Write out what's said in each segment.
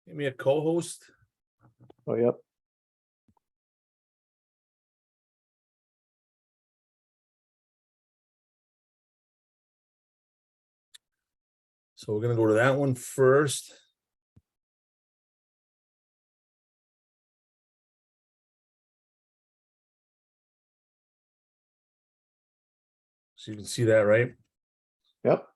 Give me a co-host. Oh, yep. So we're gonna go to that one first. So you can see that, right? Yep.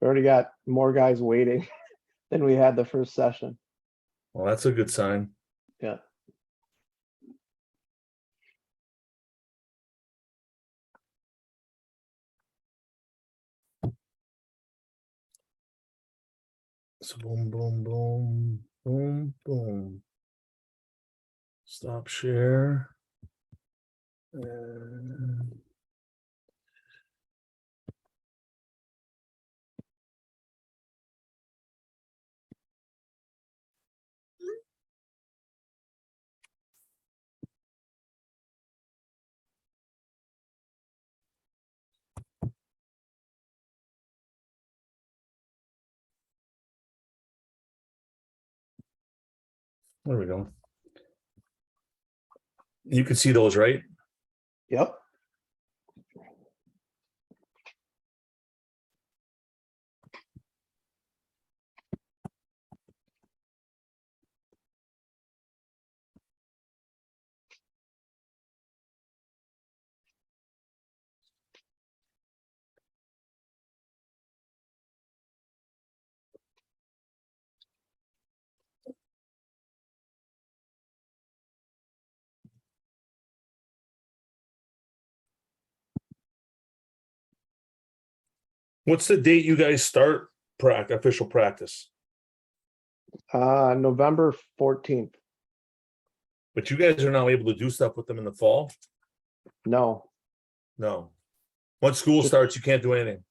We already got more guys waiting than we had the first session. Well, that's a good sign. Yeah. So boom, boom, boom, boom, boom. Stop share. And there we go. You can see those, right? Yep. What's the date you guys start official practice? November 14th. But you guys are now able to do stuff with them in the fall? No, No. Once school starts, you can't do anything.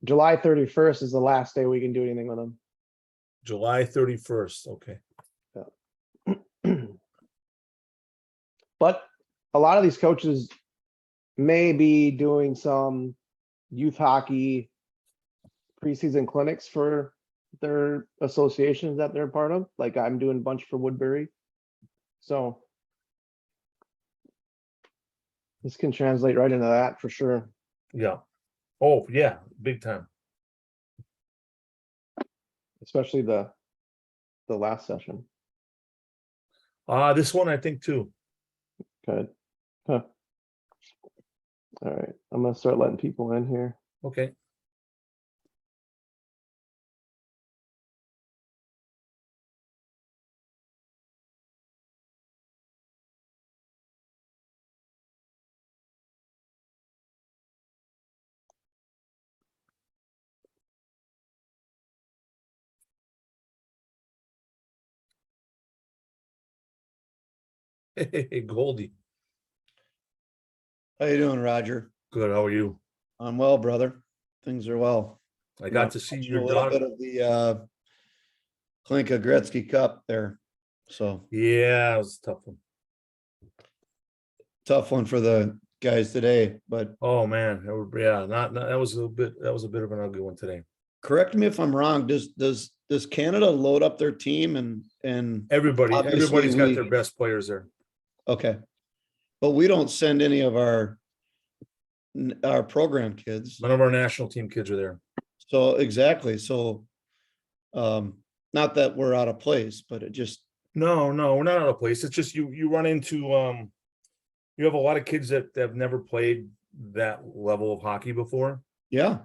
July 31st is the last day we can do anything with them. July 31st. Okay. But a lot of these coaches may be doing some youth hockey preseason clinics for their associations that they're part of. Like I'm doing a bunch for Woodbury. So this can translate right into that for sure. Yeah. Oh, yeah, big time. Especially the last session. This one I think too. Good. Huh. All right. I'm gonna start letting people in here. Okay. Hey, Goldie. How you doing, Roger? Good. How are you? I'm well, brother. Things are well. I got to see Watching your a little daughter. bit of the Klinka Gretzky Cup there. So Yeah, it was a tough one. tough one for the guys today, but Oh man, yeah, not that was a bit of an ugly one today. correct me if I'm wrong. Does Canada load up their team and Everybody's obviously got their best players there. okay, but we don't send any of our program kids. None of our national team kids are there. So exactly. So not that we're out of place, but it just No, we're not out of place. It's just you run into you have a lot of kids that have never played that level of hockey before. yeah.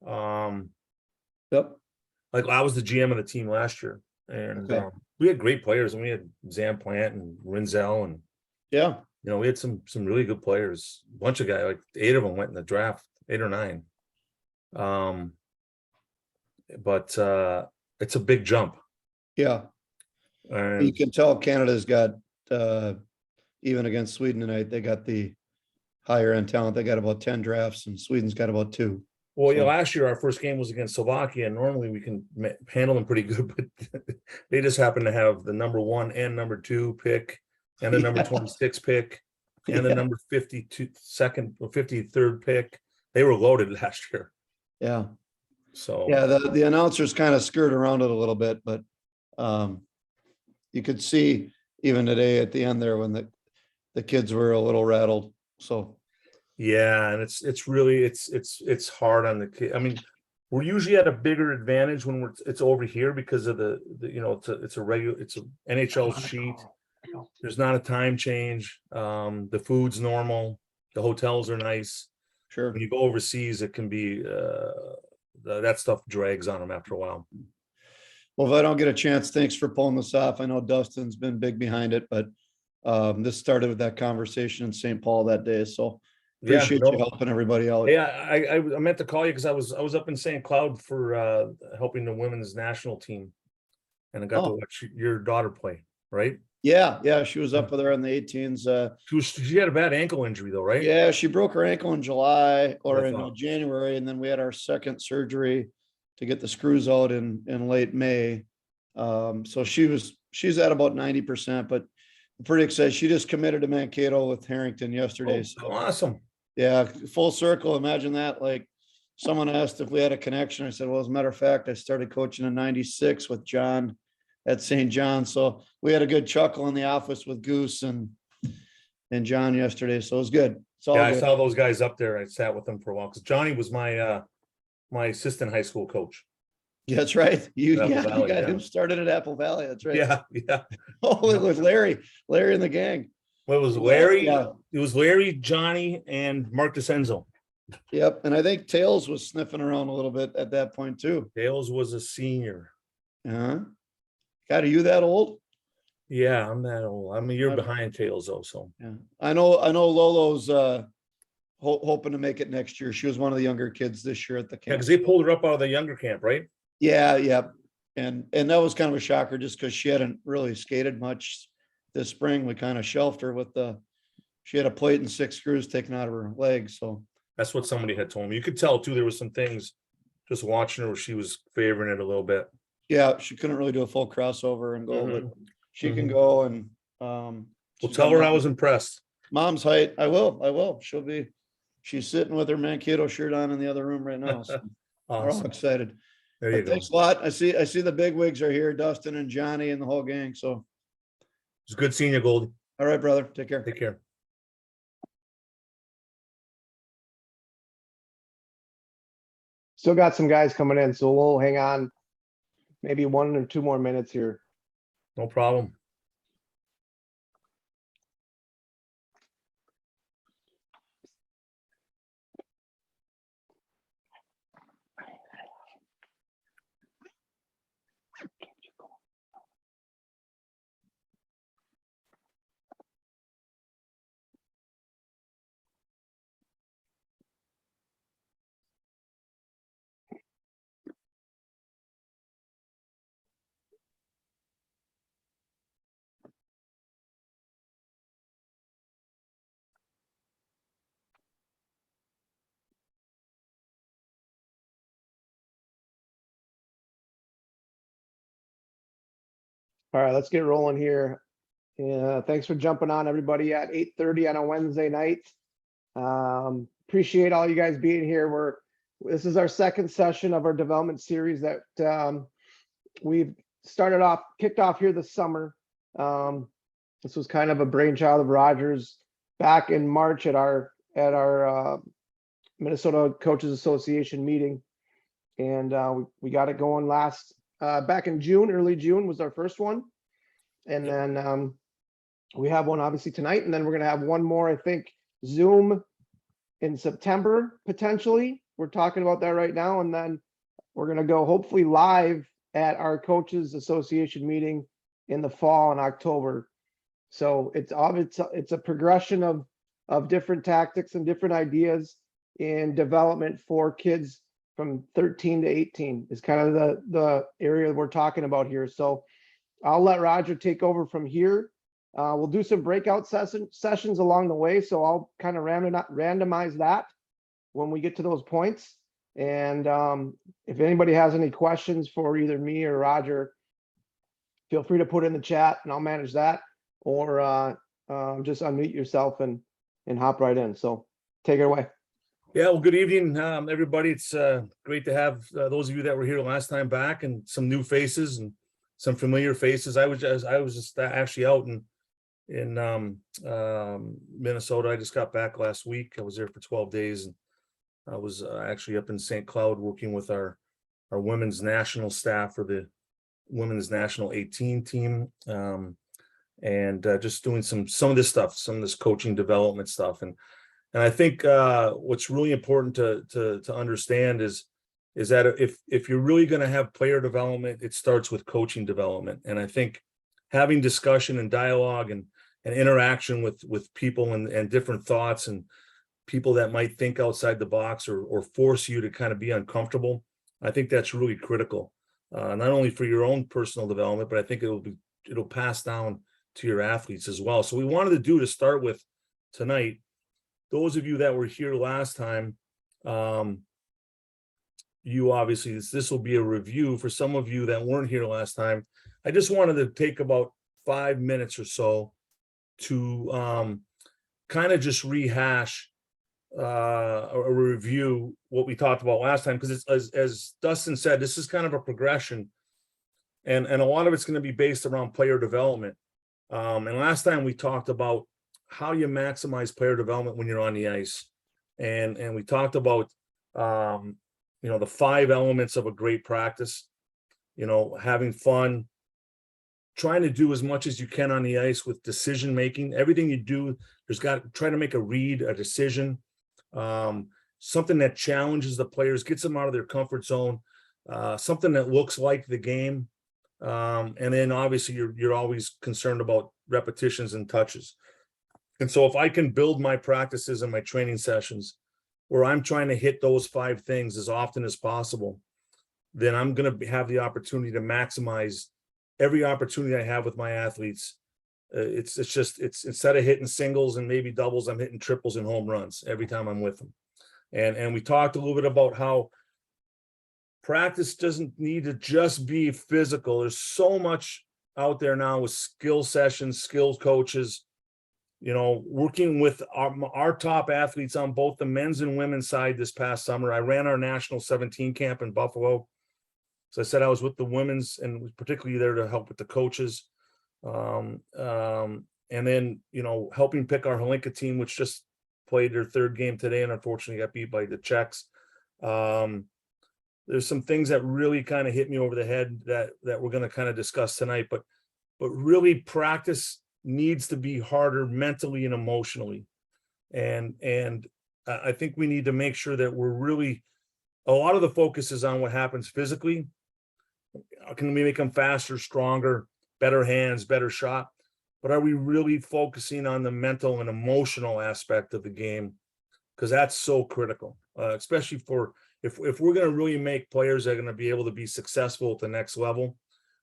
Yep. Like I was the GM of the team last year, and Okay. we had great players, and we had Zam Plant and Rinzel, and Yeah. we had some really good players. A bunch of guys, like 8 of them went in the draft, 8 or 9. But it's a big jump. Yeah. And You can tell Canada's got even against Sweden tonight, they got the higher end talent. They got about 10 drafts and Sweden's got about 2. well, yeah, So- last year our first game was against Slovakia, and normally we can handle them pretty good, but they just happen to have the number 1 and number 2 pick and the number Yeah. 26 pick. and the Yeah. number 52nd or 53rd pick. They were loaded last year. Yeah. So Yeah, the announcers kind of skirt around it a little bit, but you could see even today at the end there when the kids were a little rattled. So yeah, and it's really it's hard on the kid. I mean, we're usually at a bigger advantage when it's over here because of the you know it's a regular it's a NHL sheet. There's not a time change. The food's normal. The hotels are nice. sure. When you go overseas, it can be that stuff drags on them after a while. Well, if I don't get a chance, thanks for pulling this off. I know Dustin's been big behind it, but this started with that conversation in St. Paul that day. So Yeah, appreciate you helping everybody out. Yeah, I meant to call you because I was up in St. Cloud for helping the women's national team, and I got to Oh. watch your daughter play. Right? Yeah, she was up with her in the 18s. She had a bad ankle injury though, right? Yeah, she broke her ankle in July or I in thought. January, and then we had our second surgery to get the screws out in late May. So she's at about 90%, but I'm pretty excited. She just committed to Mankato with Harrington yesterday. Oh, So awesome. yeah, full circle. Imagine that. Like someone asked if we had a connection. I said, well, as a matter of fact, I started coaching in '96 with John at St. John. So we had a good chuckle in the office with Goose and John yesterday. So it was good. It's all Yeah, I good. saw those guys up there. I sat with them for a while because Johnny was my my assistant high school coach. Yeah, that's right. You Apple you Valley, got yeah. him started at Apple Valley. That's right. Yeah. Oh, it was Larry and the gang. Well, it was Larry. Yeah. It was Larry, Johnny, and Mark DeCenzo. Yep. And I think Tails was sniffing around a little bit at that point too. Dales was a senior. Uh-huh. God, are you that old? Yeah, I'm that old. I'm a year Okay. behind Tails though. So Yeah. I know Lolo's hoping to make it next year. She was one of the younger kids this year at the yeah, camp. because they pulled her up out of the younger camp, right? Yeah. And that was kind of a shocker just because she hadn't really skated much this spring. We kind of shelved her with she had a plate and 6 screws taken out of her leg. So That's what somebody had told me. You could tell too. There was some things just watching her where she was favoring it a little bit. yeah, she couldn't really do a full crossover and go, but she can Mhm. go and Well, she's tell got her I was impressed. mom's height. I will. She's sitting with her Mankato shirt on in the other room right now. So we're all Awesome. excited. There you But go. thanks a lot. I see the big wigs are here, Dustin and Johnny and the whole gang. So It's good seeing you, Goldie. all right, brother. Take care. Take care. Still got some guys coming in, so we'll hang on maybe 1 or 2 more minutes here. No problem. All right, let's get rolling here. Yeah, thanks for jumping on, everybody, at 8:30 on a Wednesday night. Appreciate all you guys being here. This is our second session of our development series that we've kicked off here this summer. This was kind of a brainchild of Rogers back in March at our Minnesota Coaches Association meeting, and we got it going back in June. Early June was our first one, and then we have one obviously tonight, and then we're gonna have one more, I think, Zoom in September potentially. We're talking about that right now, and then we're gonna go hopefully live at our Coaches Association meeting in the fall in October. So it's a progression of different tactics and different ideas in development for kids from 13 to 18 is kind of the area we're talking about here. So I'll let Roger take over from here. We'll do some breakout sessions along the way. So I'll kind of randomize that when we get to those points. And if anybody has any questions for either me or Roger, feel free to put in the chat and I'll manage that, or just unmute yourself and and hop right in. So take it away. Yeah, well, good evening, everybody. It's great to have those of you that were here last time back, and some new faces and some familiar faces. I was just actually out in Minnesota. I just got back last week. I was there for 12 days, and I was actually up in St. Cloud working with our women's national staff for the women's national 18 team, and just doing some of this stuff, some of this coaching development stuff. And I think what's really important to understand is that if you're really going to have player development, it starts with coaching development. And I think having discussion and dialogue and interaction with people and different thoughts and people that might think outside the box or force you to kind of be uncomfortable, I think that's really critical, not only for your own personal development, but I think it'll pass down to your athletes as well. So we wanted to start with tonight, those of you that were here last time, you obviously, this will be a review. For some of you that weren't here last time, I just wanted to take about 5 minutes or so to kind of just rehash or review what we talked about last time, because it's as Dustin said, this is kind of a progression, and a lot of it's going to be based around player development. And last time we talked about how you maximize player development when you're on the ice, and we talked about the 5 elements of a great practice. Having fun, trying to do as much as you can on the ice with decision making. Everything you do, try to make a read, a decision, something that challenges the players, gets them out of their comfort zone, something that looks like the game. And then obviously you're always concerned about repetitions and touches. And so if I can build my practices and my training sessions where I'm trying to hit those 5 things as often as possible, then I'm going to have the opportunity to maximize every opportunity I have with my athletes. It's instead of hitting singles and maybe doubles, I'm hitting triples and home runs every time I'm with them. And we talked a little bit about how practice doesn't need to just be physical. There's so much out there now with skill sessions, skills coaches, working with our top athletes on both the men's and women's side. This past summer, I ran our national 17 camp in Buffalo. So I said I was with the women's and was particularly there to help with the coaches. And then, helping pick our Holinka team, which just played their 3rd game today and unfortunately got beat by the Czechs. There's some things that really kind of hit me over the head that we're going to kind of discuss tonight, but really practice needs to be harder mentally and emotionally. And I think we need to make sure that we're really, a lot of the focus is on what happens physically. Can we make them faster, stronger, better hands, better shot? But are we really focusing on the mental and emotional aspect of the game? Because that's so critical, especially if we're going to really make players that are going to be able to be successful at the next level.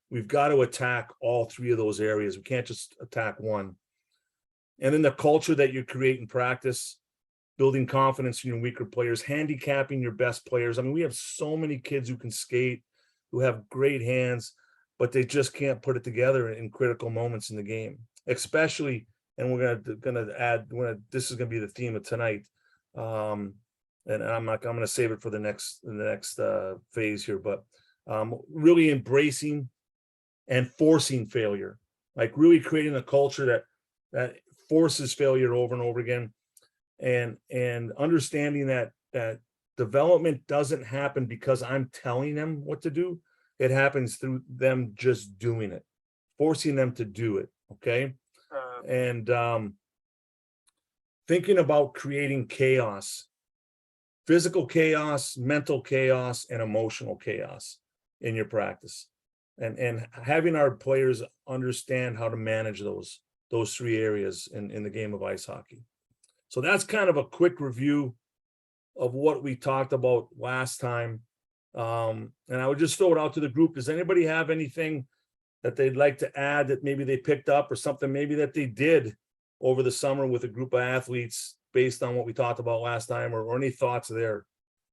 We've got to attack all 3 of those areas. We can't just attack one. And then the culture that you create in practice, building confidence in your weaker players, handicapping your best players. I mean, we have so many kids who can skate, who have great hands, but they just can't put it together in critical moments in the game, especially, and we're going to add, this is going to be the theme of tonight. And I'm going to save it for the next phase here, but really embracing and forcing failure, like really creating a culture that forces failure over and over again, and understanding that development doesn't happen because I'm telling them what to do. It happens through them just doing it, forcing them to do it. Okay. And thinking about creating chaos, physical chaos, mental chaos, and emotional chaos in your practice, and having our players understand how to manage those 3 areas in the game of ice hockey. So that's kind of a quick review of what we talked about last time. And I would just throw it out to the group. Does anybody have anything that they'd like to add that maybe they picked up, or something maybe that they did over the summer with a group of athletes based on what we talked about last time, or any thoughts there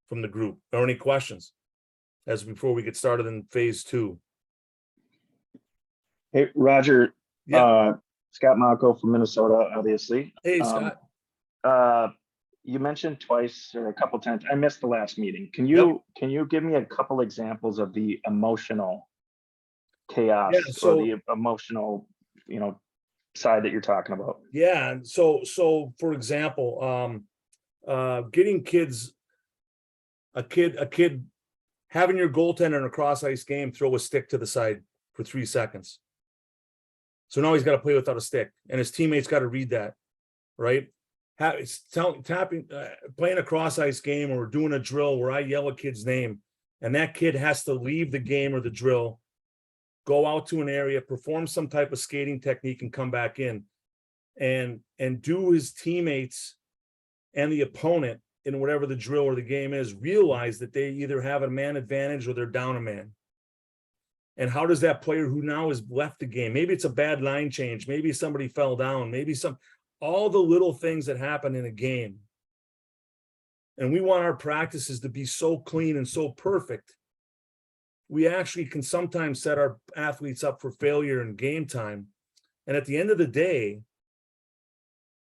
from the group, or any questions before we get started in phase 2? Hey, Roger. Yeah. Scott Malco from Minnesota, obviously. Hey, Scott. You mentioned twice or a couple times, I missed the last meeting. Can you give me a couple examples of the emotional chaos Yeah, or so the emotional, side that you're talking about? yeah, so for example, getting a kid having your goaltender in a cross ice game throw a stick to the side for 3 seconds. So now he's got to play without a stick, and his teammates got to read that, right? Playing a cross ice game or doing a drill where I yell a kid's name, and that kid has to leave the game or the drill, go out to an area, perform some type of skating technique, and come back in, and do his teammates and the opponent in whatever the drill or the game is realize that they either have a man advantage or they're down a man. And how does that player who now has left the game, maybe it's a bad line change, maybe somebody fell down, maybe all the little things that happen in a game. And we want our practices to be so clean and so perfect. We actually can sometimes set our athletes up for failure in game time. And at the end of the day,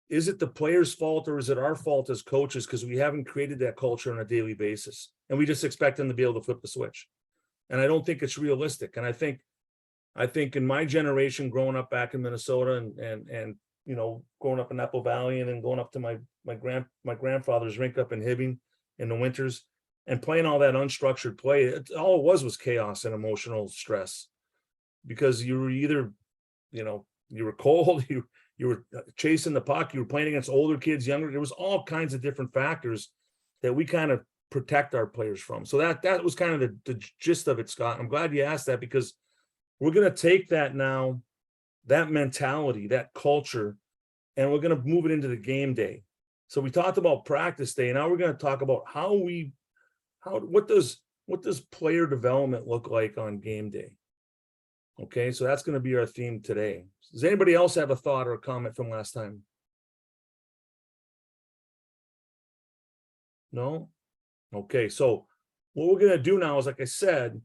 is it the player's fault or is it our fault as coaches because we haven't created that culture on a daily basis and we just expect them to be able to flip the switch? And I don't think it's realistic. And I think in my generation, growing up back in Minnesota and growing up in Apple Valley and then going up to my grandfather's rink up in Hibbing in the winters and playing all that unstructured play, all it was chaos and emotional stress because you were either, you were cold, you were chasing the puck, you were playing against older kids, younger. There was all kinds of different factors that we kind of protect our players from. So that was kind of the gist of it, Scott. I'm glad you asked that because we're going to take that now, that mentality, that culture, and we're going to move it into the game day. So we talked about practice day. Now we're going to talk about what does player development look like on game day? Okay, so that's going to be our theme today. Does anybody else have a thought or a comment from last time? No? Okay, so what we're going to do now is, like I said,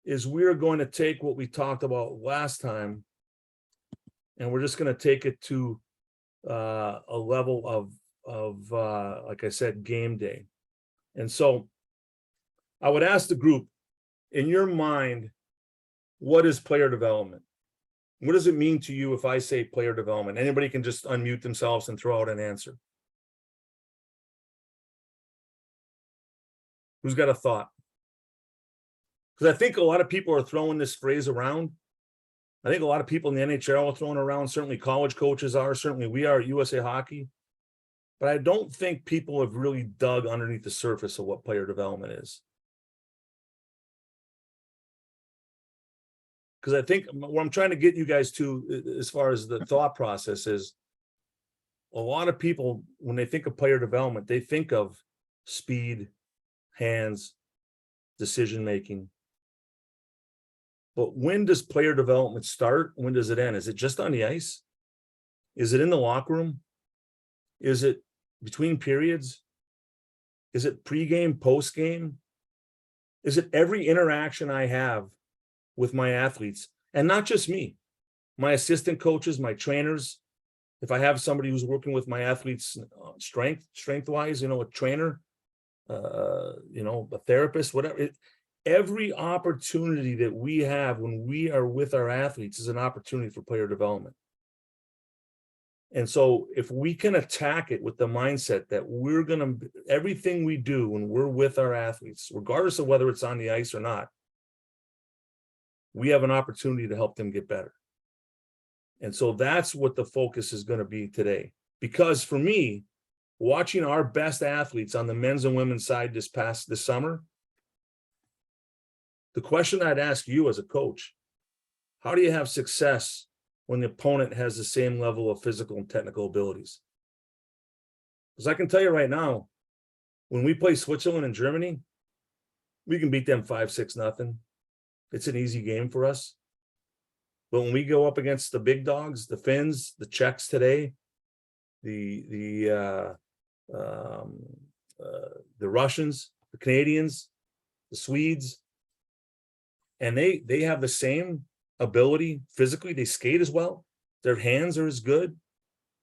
is we're going to take what we talked about last time and we're just going to take it to a level of like I said, game day. And so I would ask the group, in your mind, what is player development? What does it mean to you if I say player development? Anybody can just unmute themselves and throw out an answer. Who's got a thought? Because I think a lot of people are throwing this phrase around. I think a lot of people in the NHL are throwing around. Certainly college coaches are. Certainly we are at USA Hockey. But I don't think people have really dug underneath the surface of what player development is. Because I think what I'm trying to get you guys to, as far as the thought process, is a lot of people, when they think of player development, they think of speed, hands, decision-making. But when does player development start? When does it end? Is it just on the ice? Is it in the locker room? Is it between periods? Is it pregame, postgame? Is it every interaction I have with my athletes? And not just me, my assistant coaches, my trainers. If I have somebody who's working with my athletes strength-wise, a trainer, a therapist, whatever. Every opportunity that we have when we are with our athletes is an opportunity for player development. And so if we can attack it with the mindset that everything we do when we're with our athletes, regardless of whether it's on the ice or not, we have an opportunity to help them get better. And so that's what the focus is going to be today. Because for me, watching our best athletes on the men's and women's side this summer, the question I'd ask you as a coach, how do you have success when the opponent has the same level of physical and technical abilities? Because I can tell you right now, when we play Switzerland and Germany, we can beat them 5-6-0. It's an easy game for us. But when we go up against the big dogs, the Finns, the Czechs today, the Russians, the Canadians, the Swedes, and they have the same ability physically, they skate as well, their hands are as good,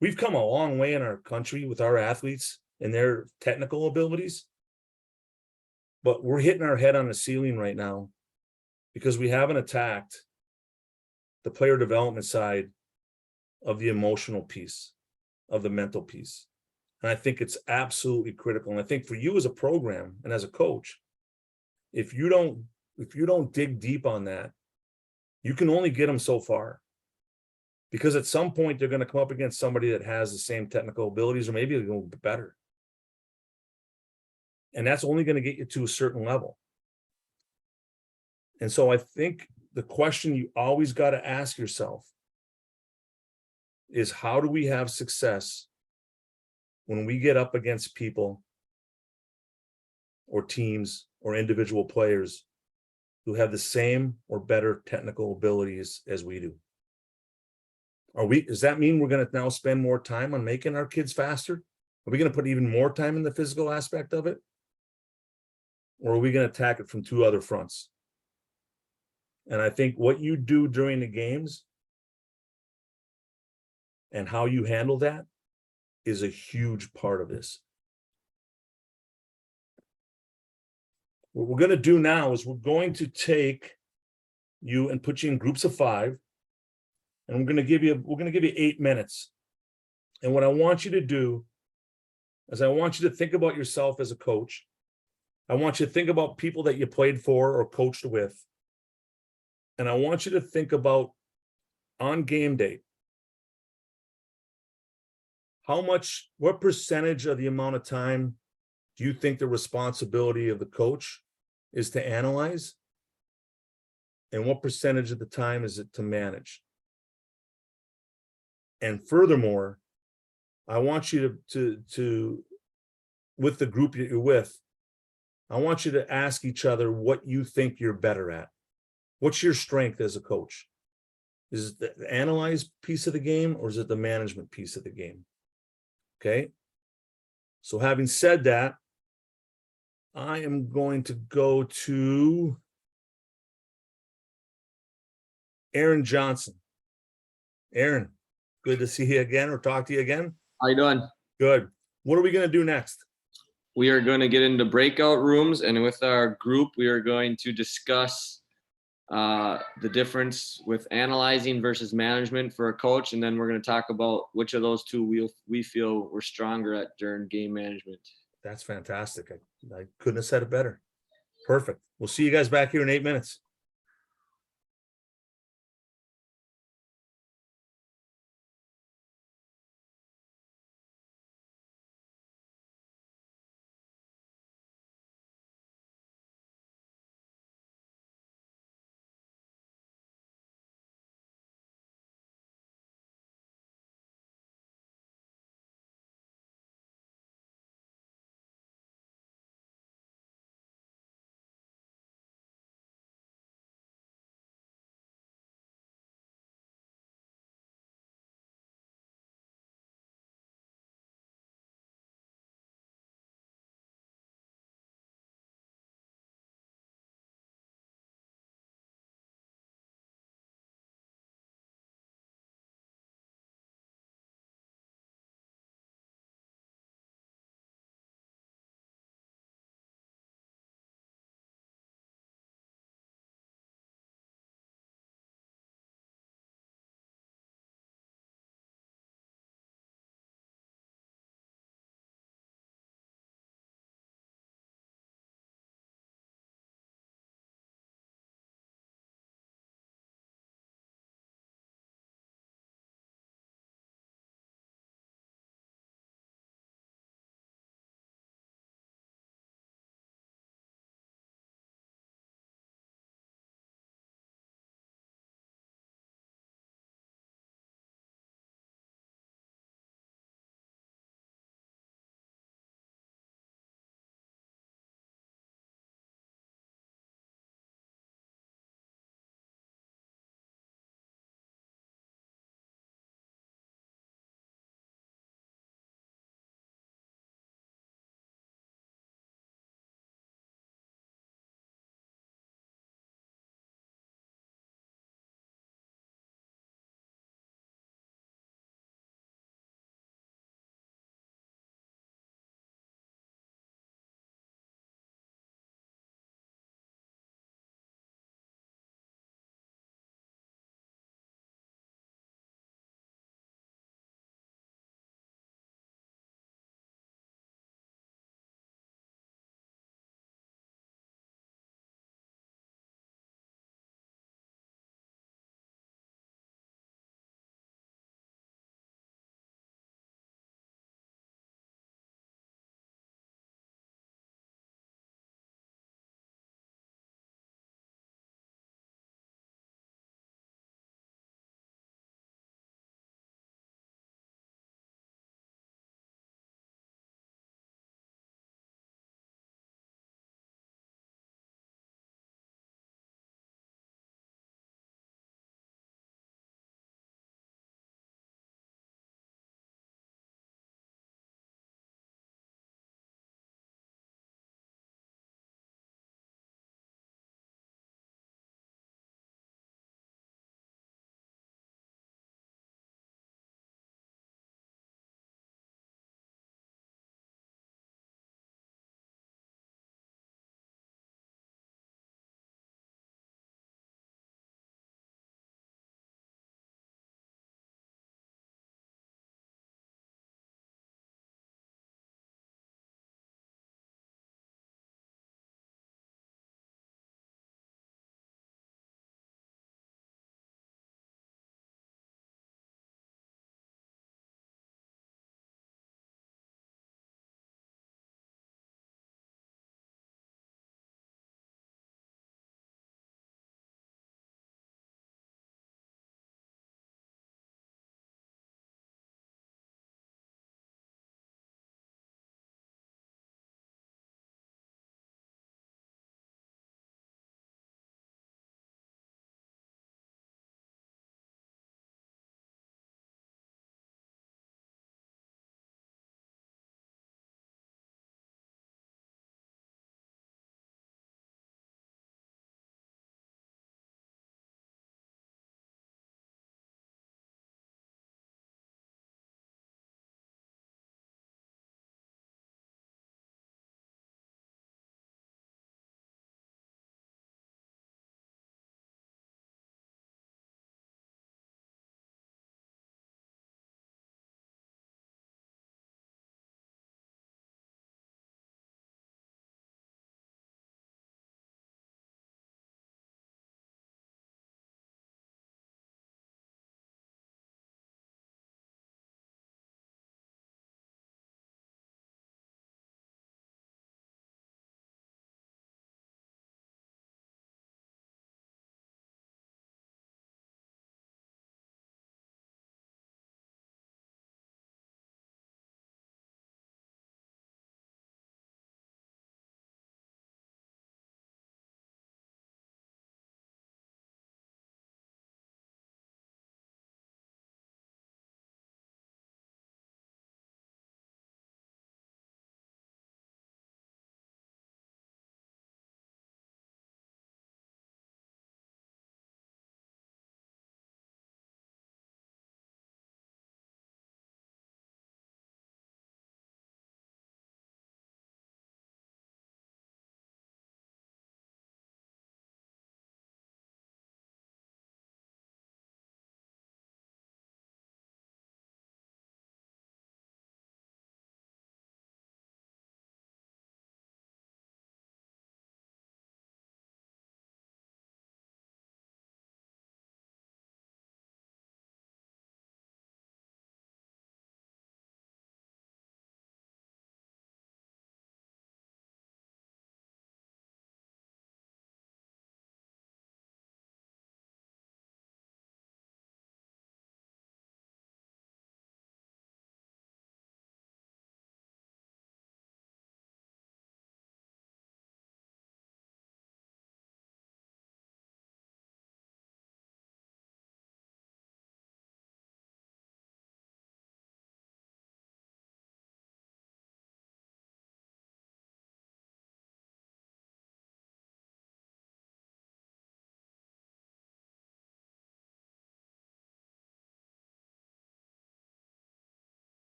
we've come a long way in our country with our athletes and their technical abilities. But we're hitting our head on the ceiling right now because we haven't attacked the player development side of the emotional piece, of the mental piece. And I think it's absolutely critical. And I think for you as a program and as a coach, if you don't dig deep on that, you can only get them so far. Because at some point they're going to come up against somebody that has the same technical abilities, or maybe a little bit better. And that's only going to get you to a certain level. And so I think the question you always got to ask yourself is, how do we have success when we get up against people or teams or individual players who have the same or better technical abilities as we do? Does that mean we're going to now spend more time on making our kids faster? Are we going to put even more time in the physical aspect of it? Or are we going to attack it from two other fronts? And I think what you do during the games and how you handle that is a huge part of this. What we're going to do now is we're going to take you and put you in groups of 5. And we're going to give you 8 minutes. And what I want you to do is I want you to think about yourself as a coach. I want you to think about people that you played for or coached with. And I want you to think about, on game day, what percentage of the amount of time do you think the responsibility of the coach is to analyze? And what percentage of the time is it to manage? And furthermore, I want you to with the group that you're with, I want you to ask each other what you think you're better at. What's your strength as a coach? Is it the analyze piece of the game, or is it the management piece of the game? Okay. So having said that, I am going to go to Aaron Johnson. Aaron, good to see you again or talk to you again. How you doing? Good. What are we going to do next? We are going to get into breakout rooms, and with our group, we are going to discuss the difference with analyzing versus management for a coach, and then we're going to talk about which of those two we feel we're stronger at during game management. That's fantastic. I couldn't have said it better. Perfect. We'll see you guys back here in 8 minutes.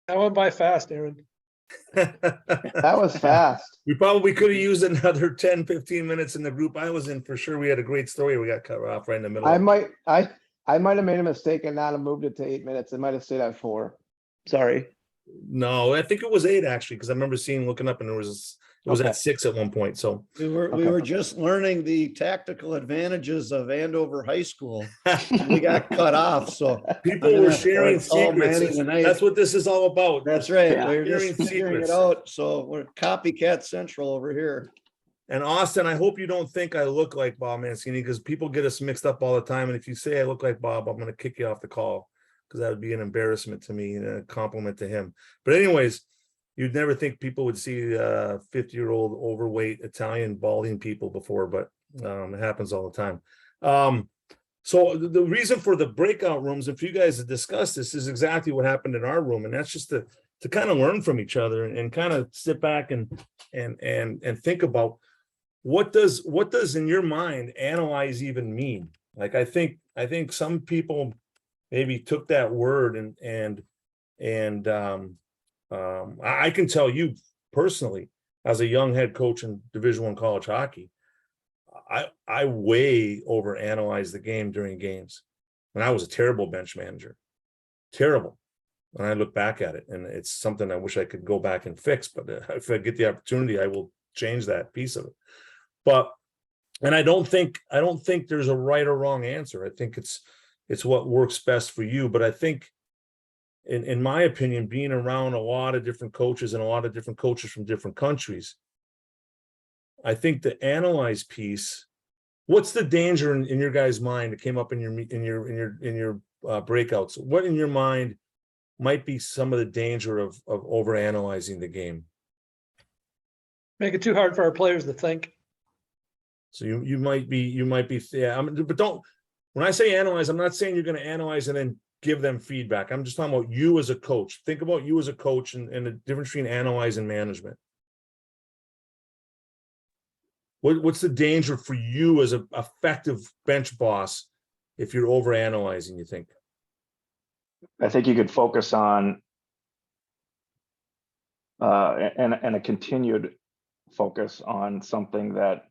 That went by fast, Aaron. That was fast. We probably could have used another 10, 15 minutes in the group I was in for sure. We had a great story. We got cut off right in the middle. I might have made a mistake and not have moved it to 8 minutes. It might have stayed at 4. Sorry. No, I think it was 8 actually, because I remember looking up and it was Okay. at 6 at one point. So We Okay. were just learning the tactical advantages of Andover High School. We got cut off, so. people I'm gonna were have to sharing call Manny secrets. tonight. That's what this is all about. That's right. Yeah. We're Sharing just figuring it secrets. out. So we're copycat central over here. And Austin, I hope you don't think I look like Bob Mancini, because people get us mixed up all the time. And if you say I look like Bob, I'm going to kick you off the call, because that would be an embarrassment to me and a compliment to him. But anyways, you'd never think people would see 50-year-old overweight Italian balding people before, but it happens all the time. So the reason for the breakout rooms, and for you guys to discuss this, is exactly what happened in our room. And that's just to kind of learn from each other and kind of sit back and think about what does in your mind analyze even mean? Like, I think some people maybe took that word and I can tell you personally, as a young head coach in Division I college hockey, I way over analyzed the game during games, and I was a terrible bench manager, terrible. When I look back at it, and it's something I wish I could go back and fix, but if I get the opportunity, I will change that piece of it. But, and I don't think there's a right or wrong answer. I think it's what works best for you. But I think, in my opinion, being around a lot of different coaches and a lot of different coaches from different countries, I think the analyze piece. What's the danger in your guys' mind that came up in your breakouts? What in your mind might be some of the danger of over analyzing the game? Make it too hard for our players to think. So you might be yeah. But don't. When I say analyze, I'm not saying you're going to analyze and then give them feedback. I'm just talking about you as a coach. Think about you as a coach and the difference between analyze and management. What's the danger for you as an effective bench boss if you're over analyzing, you think? I think you could focus on and a continued focus on something that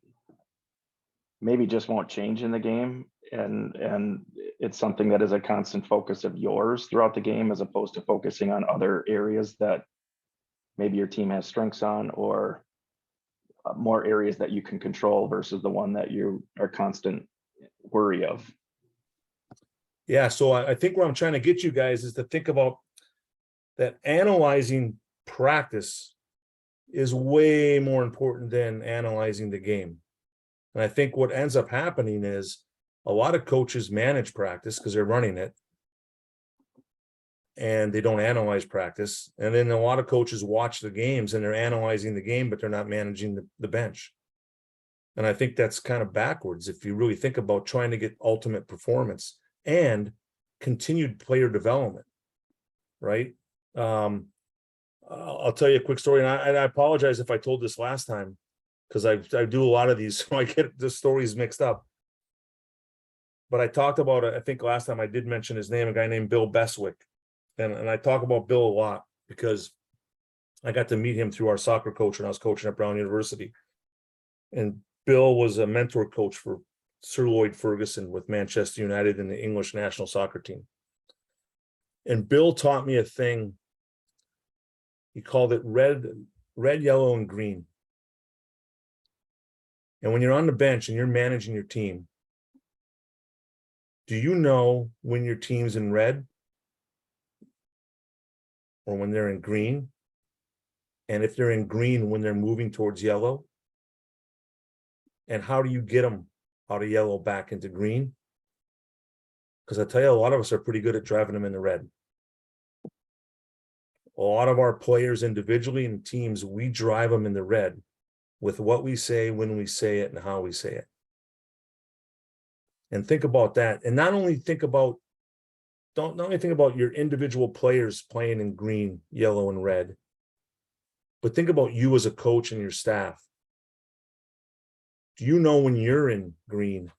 maybe just won't change in the game, and it's something that is a constant focus of yours throughout the game, as opposed to focusing on other areas that maybe your team has strengths on, or more areas that you can control versus the one that you are constant worry of. Yeah, so I think where I'm trying to get you guys is to think about that analyzing practice is way more important than analyzing the game. And I think what ends up happening is a lot of coaches manage practice because they're running it, and they don't analyze practice. And then a lot of coaches watch the games and they're analyzing the game, but they're not managing the bench. And I think that's kind of backwards if you really think about trying to get ultimate performance and continued player development, right? I'll tell you a quick story, and I apologize if I told this last time, because I do a lot of these, so I get the stories mixed up. But I talked about it, I think last time I did mention his name, a guy named Bill Beswick. And I talk about Bill a lot because I got to meet him through our soccer coach when I was coaching at Brown University. And Bill was a mentor coach for Sir Lloyd Ferguson with Manchester United and the English national soccer team. And Bill taught me a thing. He called it red, yellow, and green. And when you're on the bench and you're managing your team, do you know when your team's in red or when they're in green? And if they're in green, when they're moving towards yellow? And how do you get them out of yellow back into green? Because I tell you, a lot of us are pretty good at driving them into red. A lot of our players individually and teams, we drive them in the red with what we say, when we say it, and how we say it. And think about that. And not only think about, don't only think about your individual players playing in green, yellow, and red, but think about you as a coach and your staff. Do you know when you're in green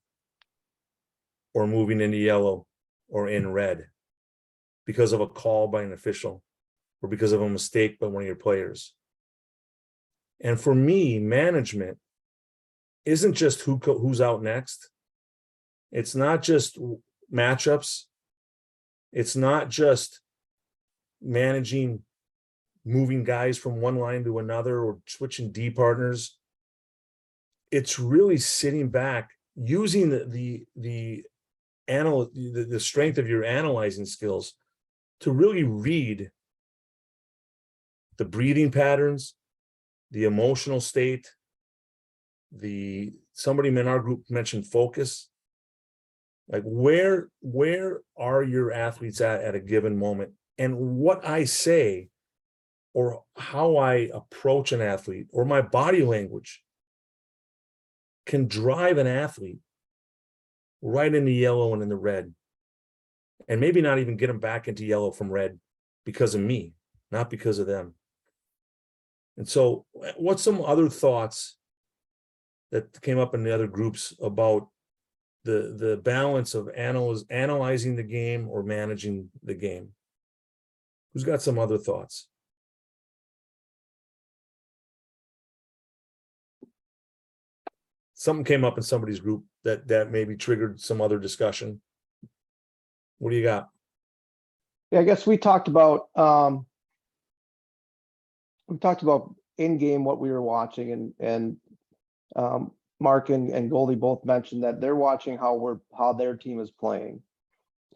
or moving into yellow or in red because of a call by an official, or because of a mistake by one of your players. And for me, management isn't just who's out next. It's not just matchups. It's not just managing, moving guys from one line to another or switching D partners. It's really sitting back, using the strength of your analyzing skills to really read the breathing patterns, the emotional state, somebody in our group mentioned focus. Like where are your athletes at a given moment? And what I say or how I approach an athlete or my body language can drive an athlete right into yellow and in the red, and maybe not even get them back into yellow from red because of me, not because of them. And so what's some other thoughts that came up in the other groups about the balance of analyzing the game or managing the game? Who's got some other thoughts? Something came up in somebody's group that maybe triggered some other discussion. What do you got? Yeah, I guess we talked about in game what we were watching, and Mark and Goldie both mentioned that they're watching how their team is playing.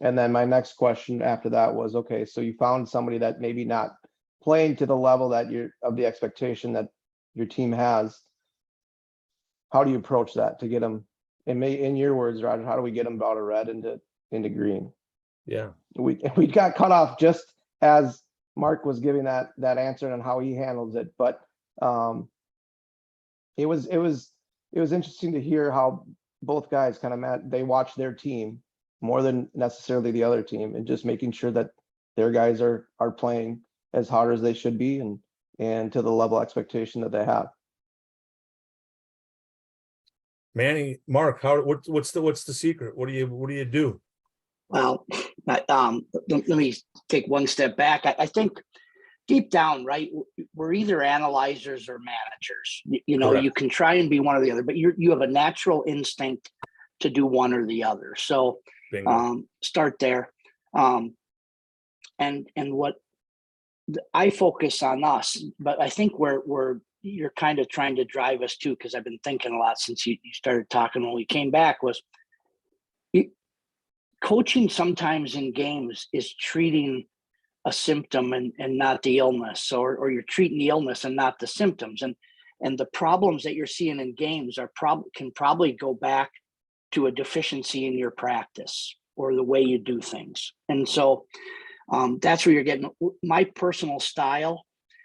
And then my next question after that was, okay, so you found somebody that maybe not playing to the level that of the expectation that your team has. How do you approach that to get them, in your words, Roger, how do we get them out of red into green? Yeah. We got cut off just as Mark was giving that answer on how he handles it. But it was interesting to hear how both guys kind of they watch their team more than necessarily the other team, and just making sure that their guys are playing as hard as they should be and to the level expectation that they have. Manny, Mark, what's the secret? What do you do? Well, let me take one step back. I think deep down, right, we're either analyzers or managers. You know, Correct. you can try and be one or the other, but you have a natural instinct to do one or the other. So start there. And what I focus on us, but I think you're kind of trying to drive us to, because I've been thinking a lot since you started talking when we came back, was coaching sometimes in games is treating a symptom and not the illness, or you're treating the illness and not the symptoms. And the problems that you're seeing in games can probably go back to a deficiency in your practice or the way you do things. And so that's where you're getting. My personal style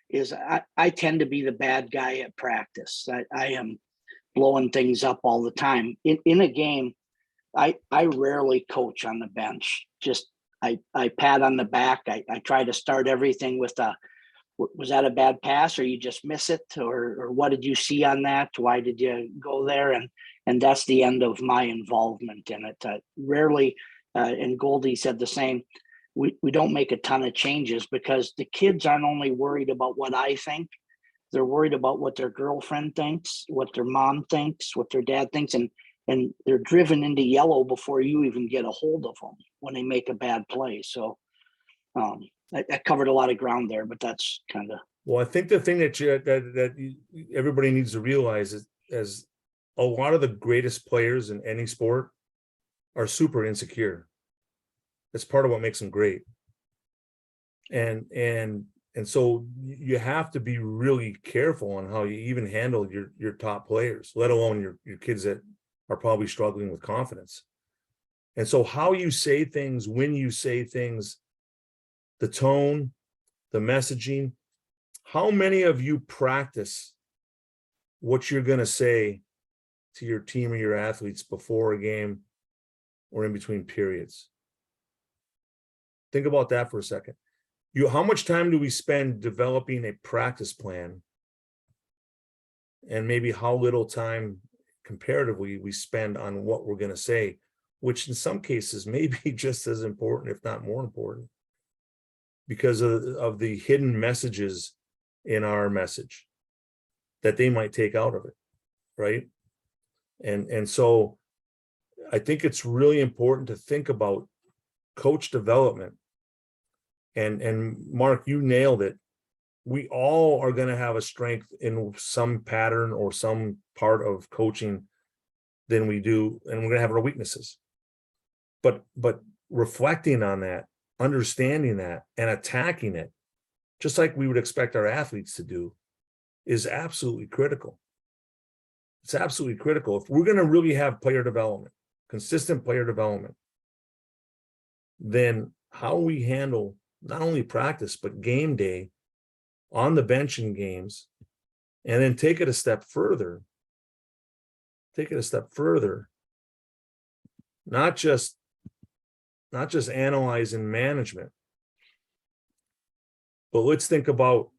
is I tend to be the bad guy at practice. I am blowing things up all the time. In a game, I rarely coach on the bench. Just I pat on the back. I try to start everything with was that a bad pass, or you just miss it, or what did you see on that? Why did you go there? And that's the end of my involvement in it. Rarely, and Goldie said the same. We don't make a ton of changes because the kids aren't only worried about what I think. They're worried about what their girlfriend thinks, what their mom thinks, what their dad thinks, and they're driven into yellow before you even get a hold of them when they make a bad play. So I covered a lot of ground there, but that's kind of. Well, I think the thing that everybody needs to realize is a lot of the greatest players in any sport are super insecure. That's part of what makes them great. And so you have to be really careful on how you even handle your top players, let alone your kids that are probably struggling with confidence. And so how you say things, when you say things, the tone, the messaging, how many of you practice what you're going to say to your team or your athletes before a game or in between periods? Think about that for a second. How much time do we spend developing a practice plan? And maybe how little time comparatively we spend on what we're going to say, which in some cases may be just as important, if not more important. because of the hidden messages in our message that they might take out of it, right? And so I think it's really important to think about coach development. And Mark, you nailed it. We all are going to have a strength in some pattern or some part of coaching than we do, and we're going to have our weaknesses. But reflecting on that, understanding that, and attacking it, just like we would expect our athletes to do, is absolutely critical. It's absolutely critical. If we're going to really have player development, consistent player development, then how we handle not only practice, but game day, on the bench in games, and then take it a step further, not just analyzing management, but let's think about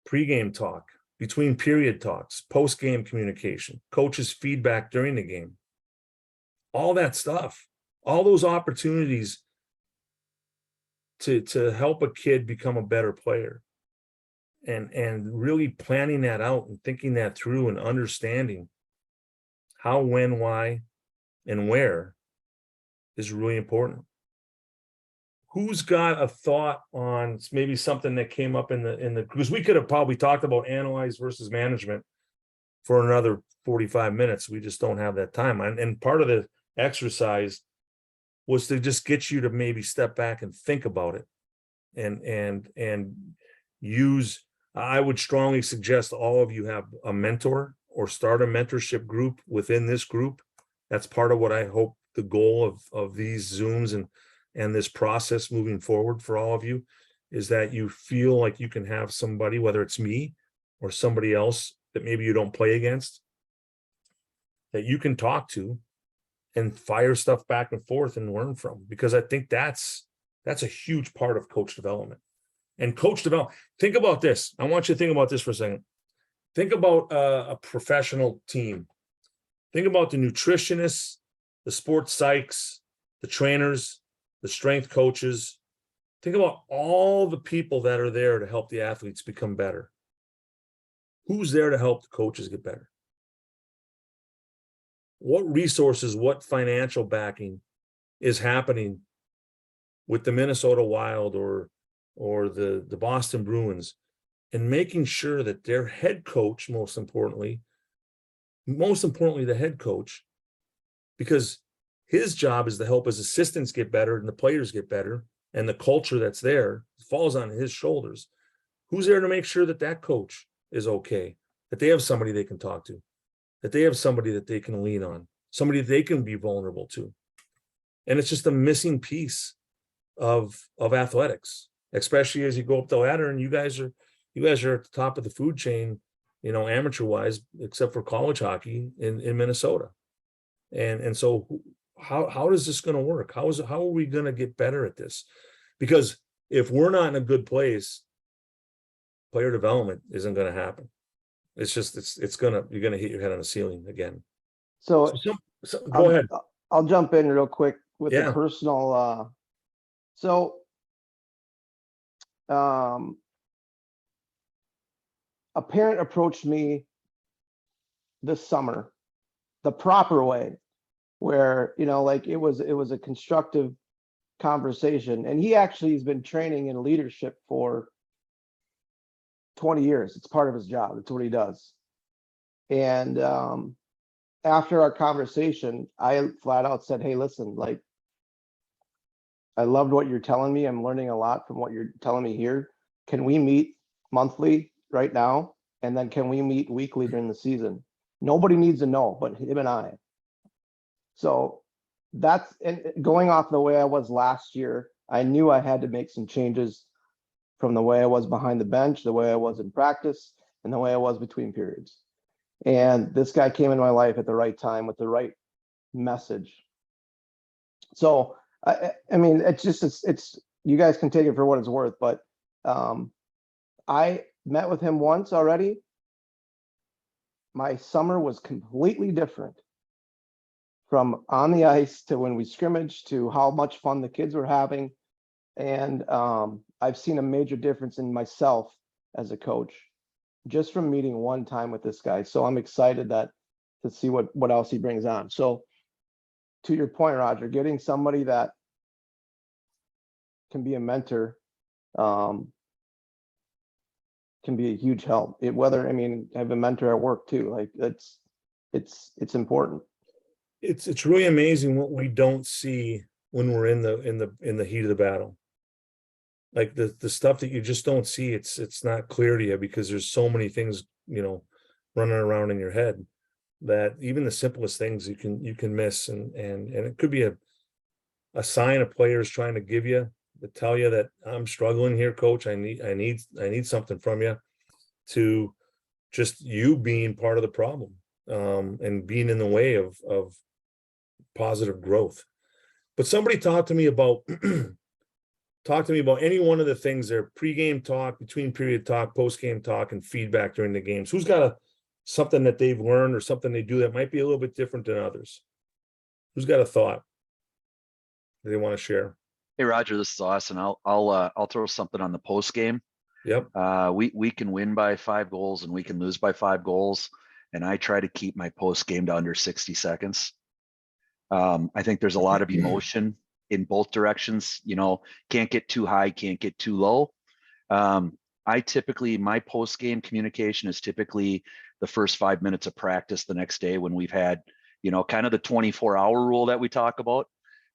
pregame talk, between period talks, post-game communication, coaches' feedback during the game, all that stuff, all those opportunities to help a kid become a better player, and really planning that out and thinking that through and understanding how, when, why, and where is really important. Who's got a thought on maybe something that came up in the because we could have probably talked about analyze versus management for another 45 minutes. We just don't have that time. And part of the exercise was to just get you to maybe step back and think about it, and use. I would strongly suggest all of you have a mentor or start a mentorship group within this group. That's part of what I hope the goal of these Zooms and this process moving forward for all of you is that you feel like you can have somebody, whether it's me or somebody else that maybe you don't play against, that you can talk to and fire stuff back and forth and learn from, because I think that's a huge part of coach development. And coach development, think about this. I want you to think about this for a second. Think about a professional team. Think about the nutritionists, the sports psychs, the trainers, the strength coaches. Think about all the people that are there to help the athletes become better. Who's there to help the coaches get better? What resources, what financial backing is happening with the Minnesota Wild or the Boston Bruins, and making sure that their head coach, most importantly the head coach, because his job is to help his assistants get better and the players get better, and the culture that's there falls on his shoulders. Who's there to make sure that that coach is okay, that they have somebody they can talk to, that they have somebody that they can lean on, somebody they can be vulnerable to? And it's just a missing piece of athletics, especially as you go up the ladder, and you guys are at the top of the food chain, amateur wise, except for college hockey in Minnesota. And so how is this going to work? How are we going to get better at this? Because if we're not in a good place, player development isn't going to happen. It's just, you're going to hit your head on the ceiling again. So Go ahead. I'll jump in real quick with Yeah. the personal. A parent approached me this summer, the proper way, where, like it was a constructive conversation. And he actually has been training in leadership for 20 years. It's part of his job. It's what he does. And after our conversation, I flat out said, hey, listen, like, I loved what you're telling me. I'm learning a lot from what you're telling me here. Can we meet monthly right now? And then can we meet weekly during the season? Nobody needs to know, but him and I. So that's, and going off the way I was last year, I knew I had to make some changes from the way I was behind the bench, the way I was in practice, and the way I was between periods. And this guy came in my life at the right time with the right message. So I mean, it's you guys can take it for what it's worth, but I met with him once already. My summer was completely different, from on the ice to when we scrimmaged to how much fun the kids were having. And I've seen a major difference in myself as a coach just from meeting one time with this guy. So I'm excited to see what else he brings on. So to your point, Roger, getting somebody that can be a mentor can be a huge help. I have a mentor at work too. Like it's important. It's really amazing what we don't see when we're in the heat of the battle. Like the stuff that you just don't see, it's not clear to you because there's so many things, running around in your head that even the simplest things you can miss. And it could be a sign a player is trying to give you to tell you that I'm struggling here, coach. I need something from you, to just you being part of the problem, and being in the way of positive growth. But somebody talk to me about any one of the things there: pregame talk, between period talk, postgame talk, and feedback during the games. Who's got something that they've learned or something they do that might be a little bit different than others? Who's got a thought that they want to share? Hey Roger, this is Austin. I'll throw something on the post game. Yep. We can win by 5 goals and we can lose by 5 goals, and I try to keep my post game to under 60 seconds. I think there's a lot of emotion in both directions. Can't get too high, can't get too low. My post game communication is typically the first 5 minutes of practice the next day, when we've had, kind of the 24-hour rule that we talk about,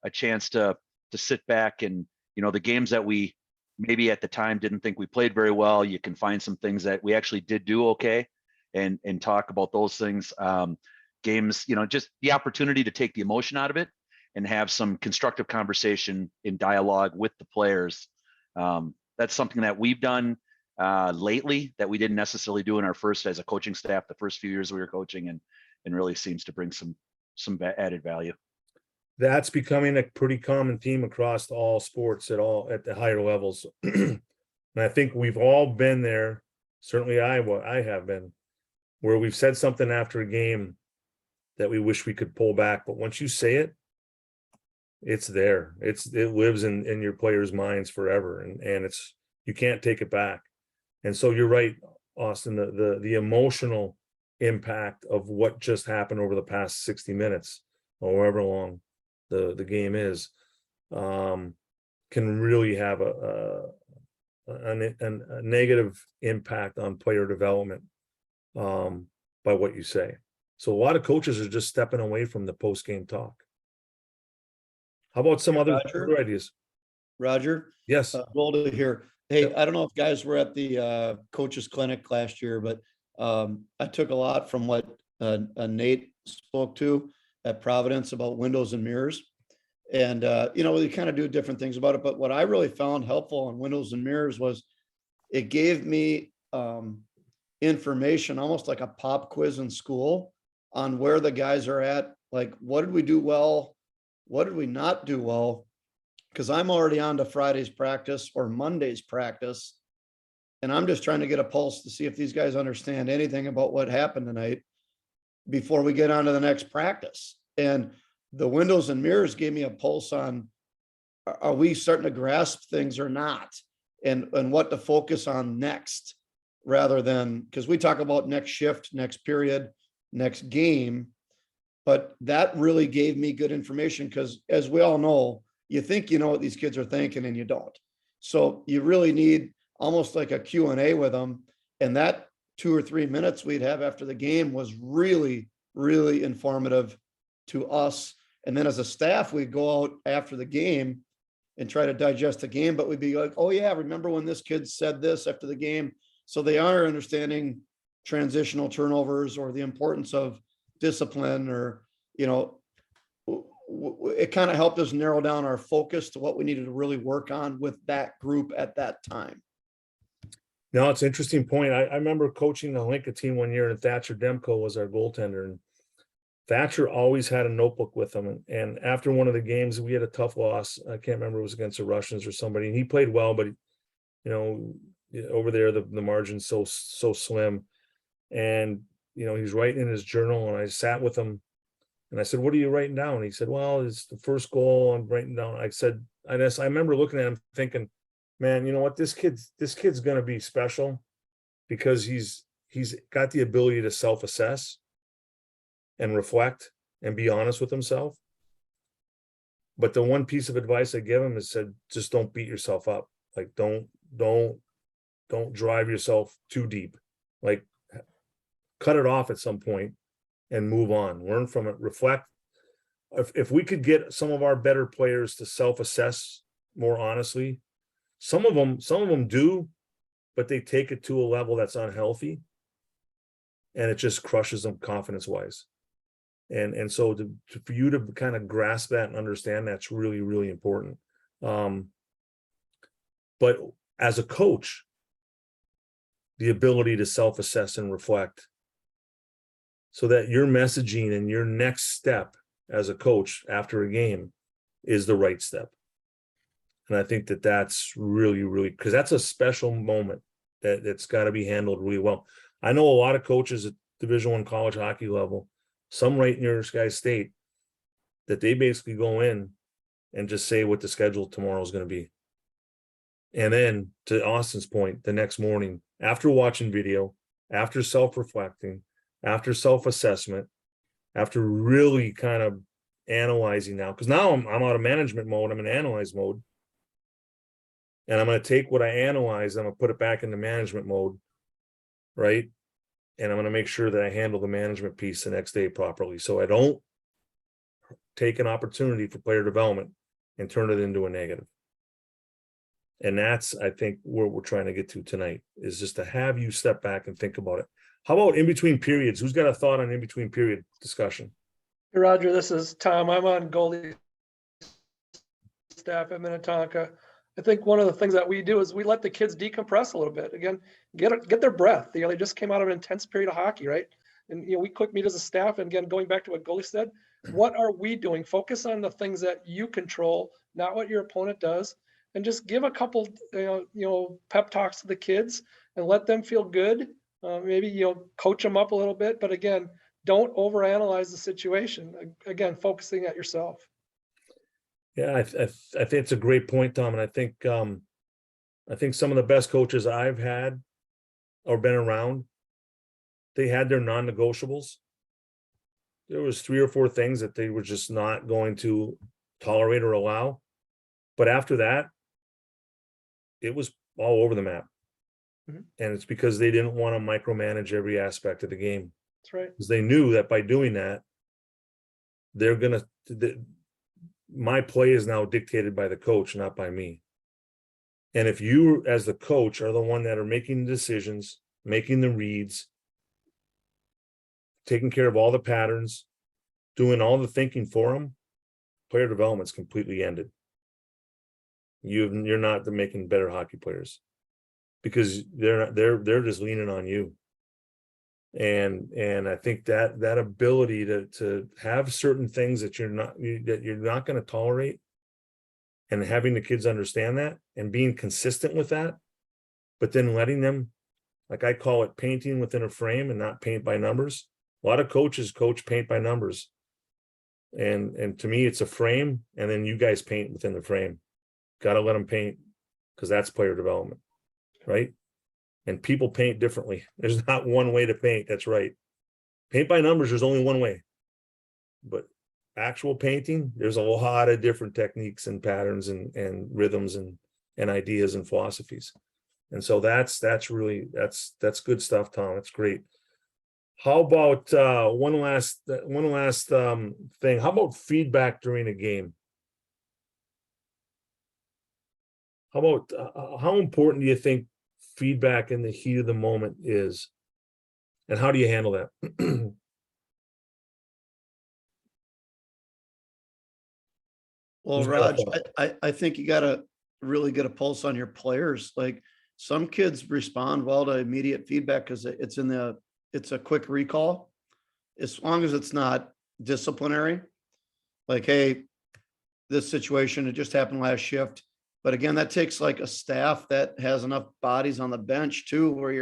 a chance to sit back and, the games that we maybe at the time didn't think we played very well, you can find some things that we actually did do okay, and talk about those things. Games, just the opportunity to take the emotion out of it and have some constructive conversation in dialogue with the players. That's something that we've done lately that we didn't necessarily do in our first, as a coaching staff, the first few years we were coaching, and really seems to bring some added value. That's becoming a pretty common theme across all sports at the higher levels. And I think we've all been there. Certainly I have been, where we've said something after a game that we wish we could pull back. But once you say it, it's there. It lives in your players' minds forever. And you can't take it back. And so you're right, Austin, the emotional impact of what just happened over the past 60 minutes or however long the game is, can really have a negative impact on player development, by what you say. So a lot of coaches are just stepping away from the post-game talk. How about some other ideas? Roger? Yes. Golda here. Hey, I don't know if guys were at the coaches clinic last year, but I took a lot from what Nate spoke to at Providence about windows and mirrors. And, we kind of do different things about it. But what I really found helpful on windows and mirrors was it gave me information, almost like a pop quiz in school, on where the guys are at. Like, what did we do well? What did we not do well? Because I'm already on to Friday's practice or Monday's practice. And I'm just trying to get a pulse to see if these guys understand anything about what happened tonight before we get on to the next practice. And the windows and mirrors gave me a pulse on, are we starting to grasp things or not? And what to focus on next, rather than, because we talk about next shift, next period, next game. But that really gave me good information, because as we all know, you think you know what these kids are thinking and you don't. So you really need almost like a Q&A with them. And that 2 or 3 minutes we'd have after the game was really, really informative to us. And then as a staff, we'd go out after the game and try to digest the game, but we'd be like, oh yeah, remember when this kid said this after the game? So they are understanding transitional turnovers or the importance of discipline, or, it kind of helped us narrow down our focus to what we needed to really work on with that group at that time. No, it's an interesting point. I remember coaching the Lincoln team one year, and Thatcher Demko was our goaltender, and Thatcher always had a notebook with him. And after one of the games, we had a tough loss. I can't remember, it was against the Russians or somebody, and he played well, but over there, the margin's so slim. And, he's writing in his journal, and I sat with him And I said, what are you writing down? And he said, well, it's the first goal I'm writing down. I said, I remember looking at him thinking, man, you know what? This kid's going to be special because he's got the ability to self-assess and reflect and be honest with himself. But the one piece of advice I give him is said, just don't beat yourself up. Like, don't drive yourself too deep. Like, cut it off at some point and move on, learn from it, reflect. If we could get some of our better players to self-assess more honestly, some of them do, but they take it to a level that's unhealthy and it just crushes them confidence wise. And so for you to kind of grasp that and understand that's really, really important. But as a coach, the ability to self-assess and reflect so that your messaging and your next step as a coach after a game is the right step. And I think that that's really, really, because that's a special moment that's got to be handled really well. I know a lot of coaches at Division I college hockey level, some right near Sky State, that they basically go in and just say what the schedule tomorrow is going to be. And then to Austin's point, the next morning, after watching video, after self-reflecting, after self-assessment, after really kind of analyzing now, because now I'm out of management mode, I'm in analyze mode. And I'm going to take what I analyze, I'm going to put it back into management mode, right? And I'm going to make sure that I handle the management piece the next day properly. So I don't take an opportunity for player development and turn it into a negative. And that's, I think, where we're trying to get to tonight, is just to have you step back and think about it. How about in between periods? Who's got a thought on in between period discussion? Hey, Roger, this is Tom. I'm on goalie staff at Minnetonka. I think one of the things that we do is we let the kids decompress a little bit. Again, get their breath. You know, they just came out of an intense period of hockey, right? And we quick meet as a staff. And again, going back to what goalie said, what are we doing? Focus on the things that you control, not what your opponent does, and just give a couple, pep talks to the kids and let them feel good. Maybe coach them up a little bit, but again, don't overanalyze the situation. Again, focusing at yourself. Yeah, I think it's a great point, Tom. And I think some of the best coaches I've had or been around, they had their non-negotiables. There was 3 or 4 things that they were just not going to tolerate or allow. But after that, it was all over the map. Mhm. And it's because they didn't want to micromanage every aspect of the game. That's right. Because they knew that by doing that, my play is now dictated by the coach, not by me. And if you, as the coach, are the one that are making the decisions, making the reads, taking care of all the patterns, doing all the thinking for them, player development's completely ended. You're not making better hockey players because they're just leaning on you. And I think that ability to have certain things that you're not going to tolerate, and having the kids understand that and being consistent with that, but then letting them, like I call it, painting within a frame and not paint by numbers. A lot of coaches coach paint by numbers. And to me, it's a frame, and then you guys paint within the frame. Got to let them paint, because that's player development, right? And people paint differently. There's not one way to paint. That's right. Paint by numbers, there's only one way. But actual painting, there's a lot of different techniques and patterns and rhythms and ideas and philosophies. And so that's good stuff, Tom. That's great. How about one last thing? How about feedback during a game? How about how important do you think feedback in the heat of the moment is, and how do you handle that? Well, Raj, I think you got to really get a pulse on your players. Like, some kids respond well to immediate feedback because it's a quick recall, as long as it's not disciplinary. Like, hey, this situation, it just happened last shift. But again, that takes like a staff that has enough bodies on the bench too, where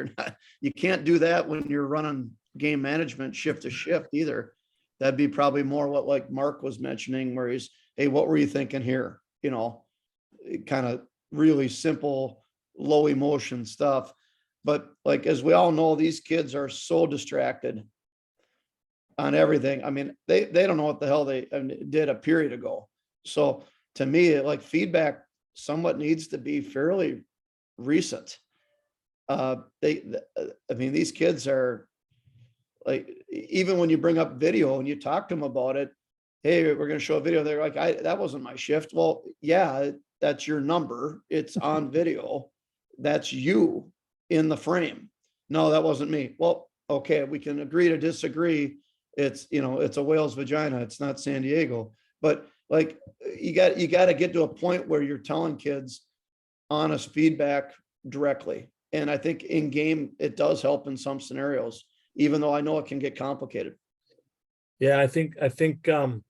you can't do that when you're running game management shift to shift either. That'd be probably more what like Mark was mentioning, where he's, hey, what were you thinking here? You know, kind of really simple, low emotion stuff. But like, as we all know, these kids are so distracted on everything. I mean, they don't know what the hell they did a period ago. So to me, like feedback somewhat needs to be fairly recent. I mean, these kids are like, even when you bring up video and you talk to them about it, hey, we're going to show a video. They're like, that wasn't my shift. Well, yeah, that's your number. It's on video. That's you in the frame. No, that wasn't me. Well, okay, we can agree to disagree. It's, you know, it's a whale's vagina. It's not San Diego. But like, you got to get to a point where you're telling kids honest feedback directly. And I think in game, it does help in some scenarios, even though I know it can get complicated. Yeah, I think the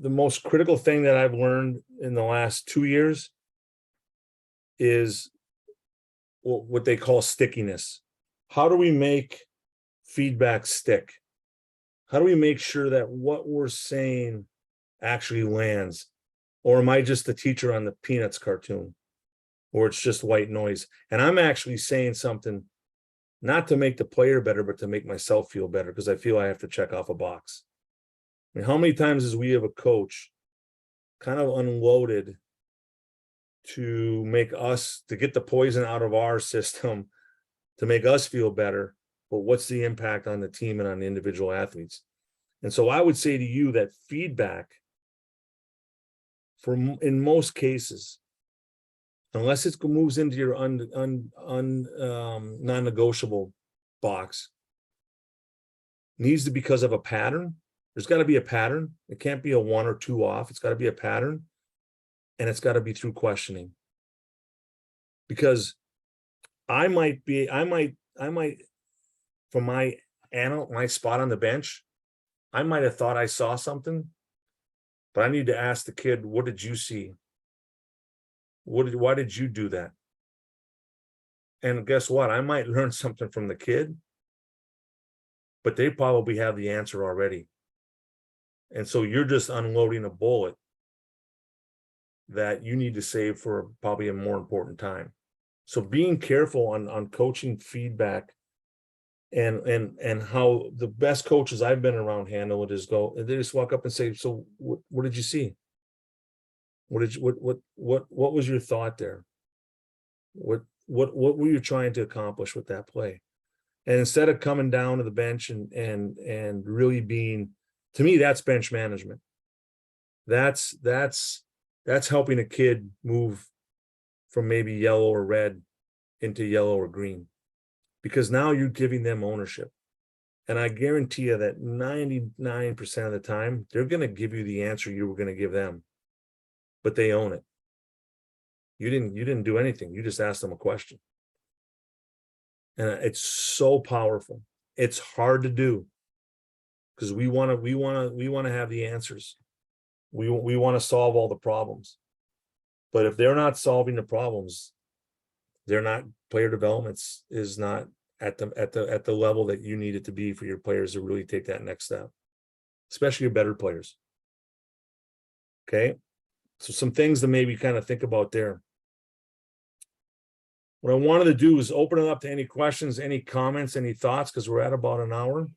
most critical thing that I've learned in the last 2 years is what they call stickiness. How do we make feedback stick? How do we make sure that what we're saying actually lands? Or am I just the teacher on the Peanuts cartoon? Or it's just white noise? And I'm actually saying something not to make the player better, but to make myself feel better, because I feel I have to check off a box. I mean, how many times as we have a coach kind of unloaded to make us, to get the poison out of our system, to make us feel better, but what's the impact on the team and on the individual athletes? And so I would say to you that feedback, in most cases, unless it moves into your non-negotiable box, needs to be because of a pattern. There's got to be a pattern. It can't be a 1 or 2 off. It's got to be a pattern, and it's got to be through questioning. Because I might from my spot on the bench, I might have thought I saw something, but I need to ask the kid, what did you see? Why did you do that? And guess what? I might learn something from the kid, but they probably have the answer already. And so you're just unloading a bullet that you need to save for probably a more important time. So being careful on coaching feedback and how the best coaches I've been around handle it is they just walk up and say, so what did you see? What was your thought there? What were you trying to accomplish with that play? And instead of coming down to the bench and really being, to me, that's bench management. That's helping a kid move from maybe yellow or red into yellow or green, because now you're giving them ownership. And I guarantee you that 99% of the time, they're going to give you the answer you were going to give them, but they own it. You didn't do anything. You just asked them a question. And it's so powerful. It's hard to do because we want to have the answers. We want to solve all the problems. But if they're not solving the problems, player development is not at the level that you need it to be for your players to really take that next step, especially your better players. Okay. So some things to maybe kind of think about there. What I wanted to do is open it up to any questions, any comments, any thoughts, because we're at about an hour.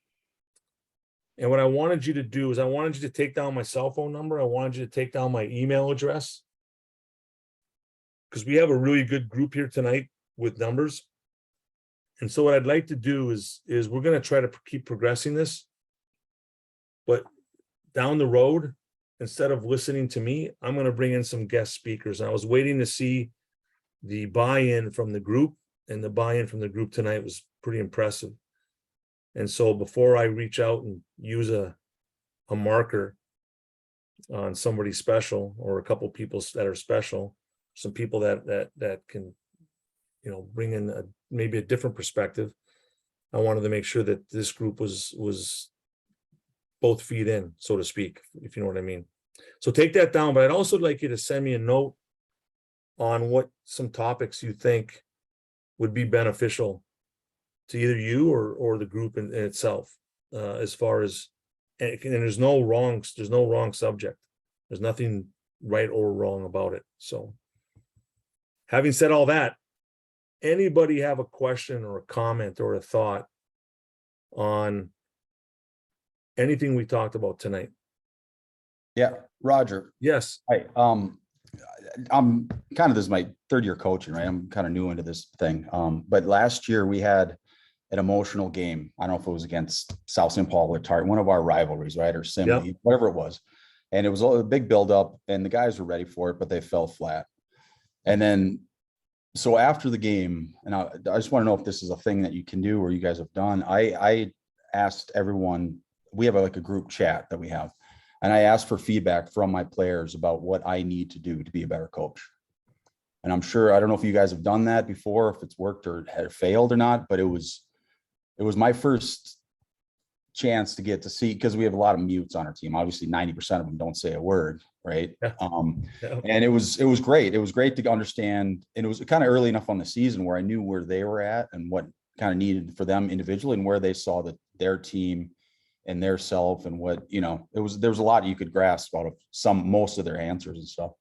And what I wanted you to do is I wanted you to take down my cell phone number. I wanted you to take down my email address, because we have a really good group here tonight with numbers. And so what I'd like to do is we're going to try to keep progressing this. But down the road, instead of listening to me, I'm going to bring in some guest speakers. And I was waiting to see the buy-in from the group, and the buy-in from the group tonight was pretty impressive. And so before I reach out and use a marker on somebody special, or a couple people that are special, some people that can, bring in maybe a different perspective, I wanted to make sure that this group was both feet in, so to speak, if you know what I mean. So take that down, but I'd also like you to send me a note on what some topics you think would be beneficial to either you or the group in itself. as far as, and there's no wrong subject. There's nothing right or wrong about it. So having said all that, anybody have a question or a comment or a thought on anything we talked about tonight? Yeah, Roger. Yes. Hi, I'm kind of, this is my third year coaching, right? I'm kind of new into this thing. But last year we had an emotional game. I don't know if it was against South St. Paul or Tart, one of our rivalries, right? Or Simley, whatever it was. And it was a big buildup and the guys were ready for it, but they fell flat. And then, so after the game, and I just want to know if this is a thing that you can do or you guys have done. I asked everyone, we have like a group chat that we have. And I asked for feedback from my players about what I need to do to be a better coach. And I'm sure, I don't know if you guys have done that before, if it's worked or had failed or not, but it was my first chance to get to see, because we have a lot of mutes on our team. Obviously 90% of them don't say a word, right? Yeah. And it was great. It was great to understand. And it was kind of early enough on the season where I knew where they were at and what kind of needed for them individually and where they saw that their team and their self and what, you know, there was a lot you could grasp out of most of their answers and stuff.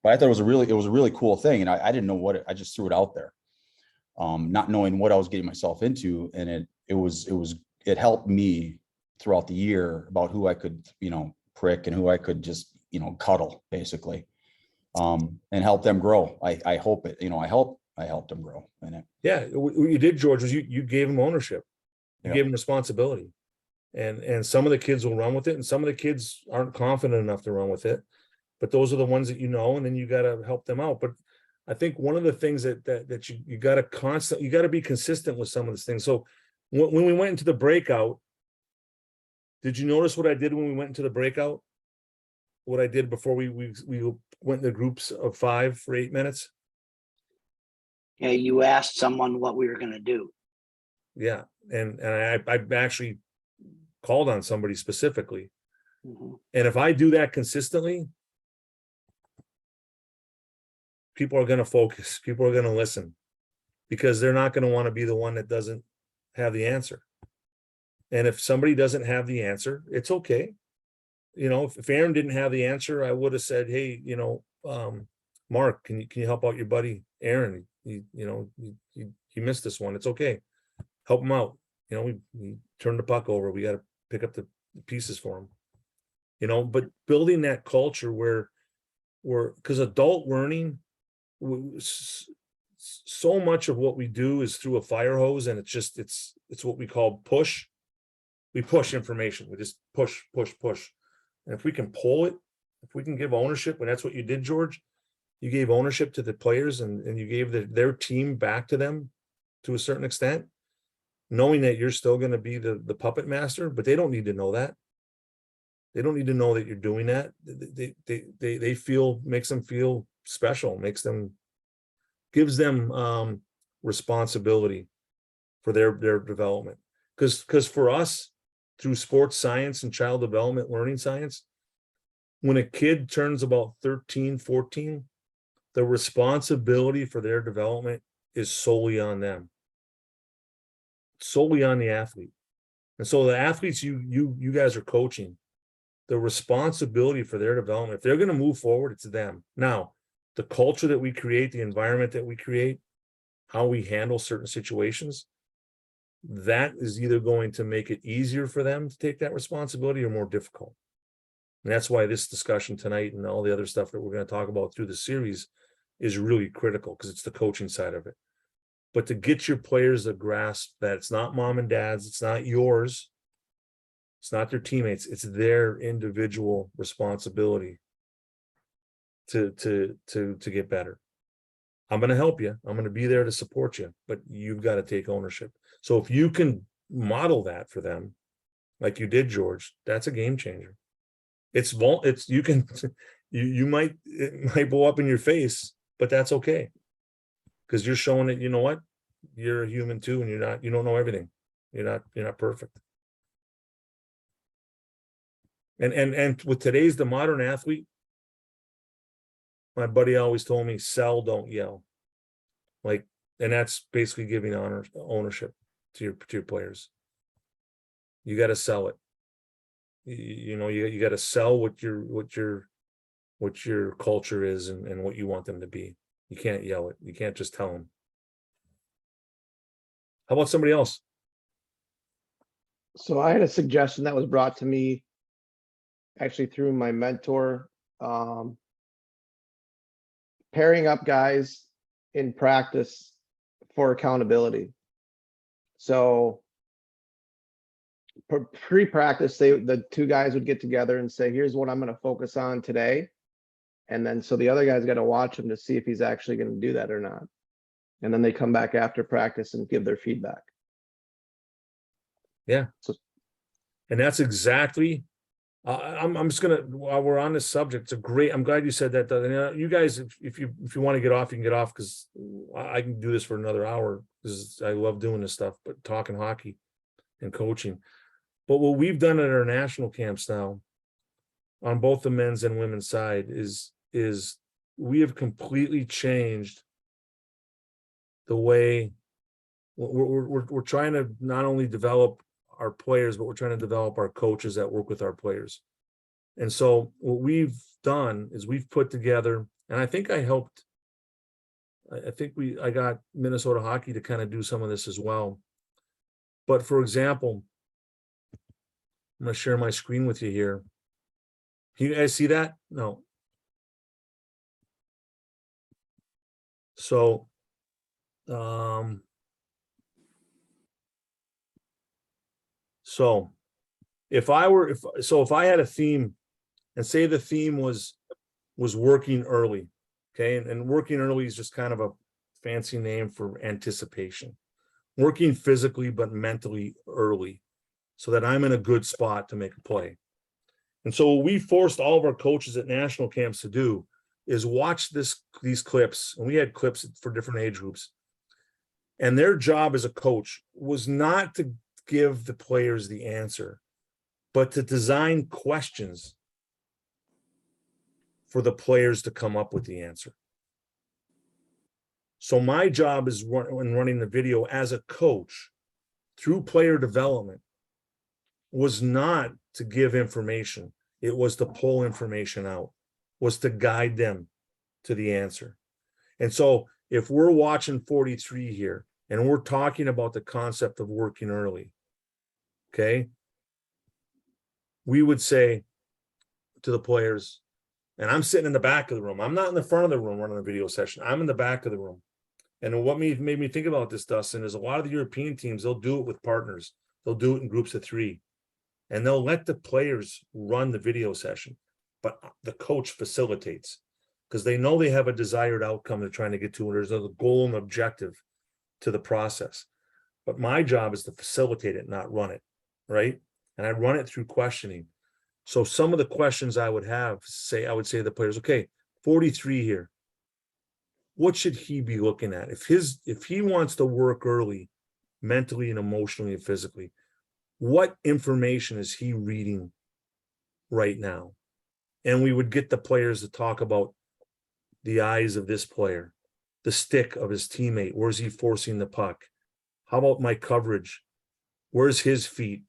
But I thought it was a really cool thing. And I didn't know I just threw it out there. Not knowing what I was getting myself into. And it helped me throughout the year about who I could, you know, prick and who I could just, you know, cuddle basically, and help them grow. I hope it, you know, I helped them grow in it. Yeah. What you did, George, was you gave them ownership. You Yeah. gave them responsibility. And some of the kids will run with it and some of the kids aren't confident enough to run with it. But those are the ones that you know, and then you got to help them out. But I think one of the things that you got to be consistent with some of these things. So when we went into the breakout, did you notice what I did when we went into the breakout? What I did before we went into groups of 5 for 8 minutes? Yeah, you asked someone what we were going to do. Yeah. And I actually called on somebody specifically. Mhm. And if I do that consistently, people are going to focus. People are going to listen because they're not going to want to be the one that doesn't have the answer. And if somebody doesn't have the answer, it's okay. You know, if Aaron didn't have the answer, I would have said, hey, you know, Mark, can you help out your buddy Aaron? You missed this one. It's okay. Help him out. You know, we turned the puck over. We got to pick up the pieces for him. You know, but building that culture where because adult learning, so much of what we do is through a fire hose, and it's what we call push. We push information. We just push. And if we can pull it, if we can give ownership, and that's what you did, George, you gave ownership to the players and you gave their team back to them to a certain extent, knowing that you're still going to be the puppet master, but they don't need to know that. They don't need to know that you're doing that. They makes them feel special, gives them responsibility for their development. Because for us, through sports science and child development learning science, when a kid turns about 13, 14, the responsibility for their development is solely on them, solely on the athlete. And so the athletes you guys are coaching, the responsibility for their development, if they're going to move forward, it's them. Now, the culture that we create, the environment that we create, how we handle certain situations, that is either going to make it easier for them to take that responsibility or more difficult. And that's why this discussion tonight and all the other stuff that we're going to talk about through the series is really critical, because it's the coaching side of it. But to get your players to grasp that it's not mom and dad's, it's not yours, it's not their teammates, it's their individual responsibility to get better. I'm going to help you. I'm going to be there to support you, but you've got to take ownership. So if you can model that for them, like you did, George, that's a game changer. It might blow up in your face, but that's okay. Because you're showing that, you know what, you're a human too, and you don't know everything. You're not perfect. And with the modern athlete, my buddy always told me, sell, don't yell. And that's basically giving ownership to your players. You got to sell it. You know, you got to sell what your culture is and what you want them to be. You can't yell it. You can't just tell them. How about somebody else? So I had a suggestion that was brought to me actually through my mentor. Pairing up guys in practice for accountability. So pre-practice, the two guys would get together and say, here's what I'm going to focus on today. And then so the other guy's got to watch him to see if he's actually going to do that or not. And then they come back after practice and give their feedback. Yeah. So, And that's exactly, I'm just gonna, while we're on this subject, I'm glad you said that. You guys, if you want to get off, you can get off, because I can do this for another hour, because I love doing this stuff, but talking hockey and coaching. But what we've done at our national camps now, on both the men's and women's side, is we have completely changed the way we're trying to not only develop our players, but we're trying to develop our coaches that work with our players. And so what we've done is we've put together, and I think I helped, I got Minnesota Hockey to kind of do some of this as well. But for example, I'm going to share my screen with you here. Can you guys see that? No. So, if I had a theme, and say the theme was working early, okay, and working early is just kind of a fancy name for anticipation, working physically but mentally early, so that I'm in a good spot to make a play. And so what we forced all of our coaches at national camps to do is watch these clips, and we had clips for different age groups. And their job as a coach was not to give the players the answer, but to design questions for the players to come up with the answer. So my job is when running the video as a coach through player development was not to give information. It was to pull information out, was to guide them to the answer. And so if we're watching 43 here and we're talking about the concept of working early, okay, we would say to the players, and I'm sitting in the back of the room. I'm not in the front of the room running a video session. I'm in the back of the room. And what made me think about this, Dustin, is a lot of the European teams, they'll do it with partners. They'll do it in groups of 3. And they'll let the players run the video session, but the coach facilitates, because they know they have a desired outcome they're trying to get to. And there's a goal and objective to the process. But my job is to facilitate it, not run it, right? And I run it through questioning. So some of the questions I would say to the players, okay, 43 here. What should he be looking at? If he wants to work early, mentally and emotionally and physically, what information is he reading right now? And we would get the players to talk about the eyes of this player, the stick of his teammate. Where's he forcing the puck? How about my coverage? Where's his feet?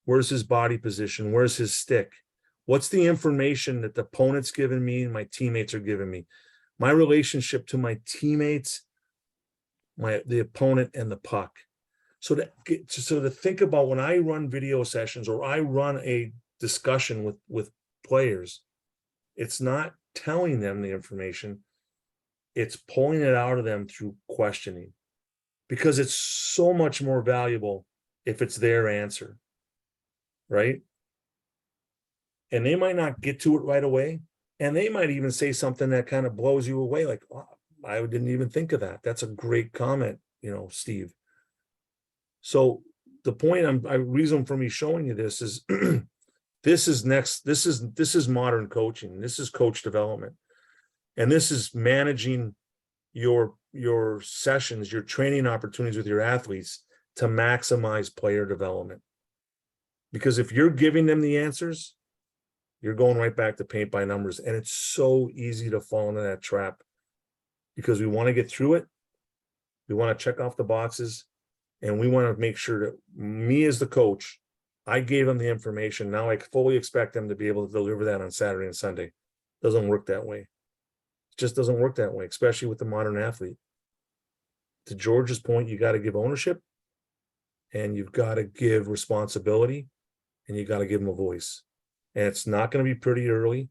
Where's his body position? Where's his stick? What's the information that the opponent's giving me and my teammates are giving me? My relationship to my teammates, the opponent, and the puck. So to think about when I run video sessions or I run a discussion with players, it's not telling them the information, it's pulling it out of them through questioning, because it's so much more valuable if it's their answer, right? And they might not get to it right away, and they might even say something that kind of blows you away, like, oh, I didn't even think of that. That's a great comment, Steve. So the point reason for me showing you this is this is modern coaching. This is coach development. And this is managing your sessions, your training opportunities with your athletes to maximize player development. Because if you're giving them the answers, you're going right back to paint by numbers. And it's so easy to fall into that trap, because we want to get through it. We want to check off the boxes. And we want to make sure that me as the coach, I gave them the information. Now I fully expect them to be able to deliver that on Saturday and Sunday. Doesn't work that way. It just doesn't work that way, especially with the modern athlete. To George's point, you got to give ownership and you've got to give responsibility and you got to give them a voice. And it's not going to be pretty early.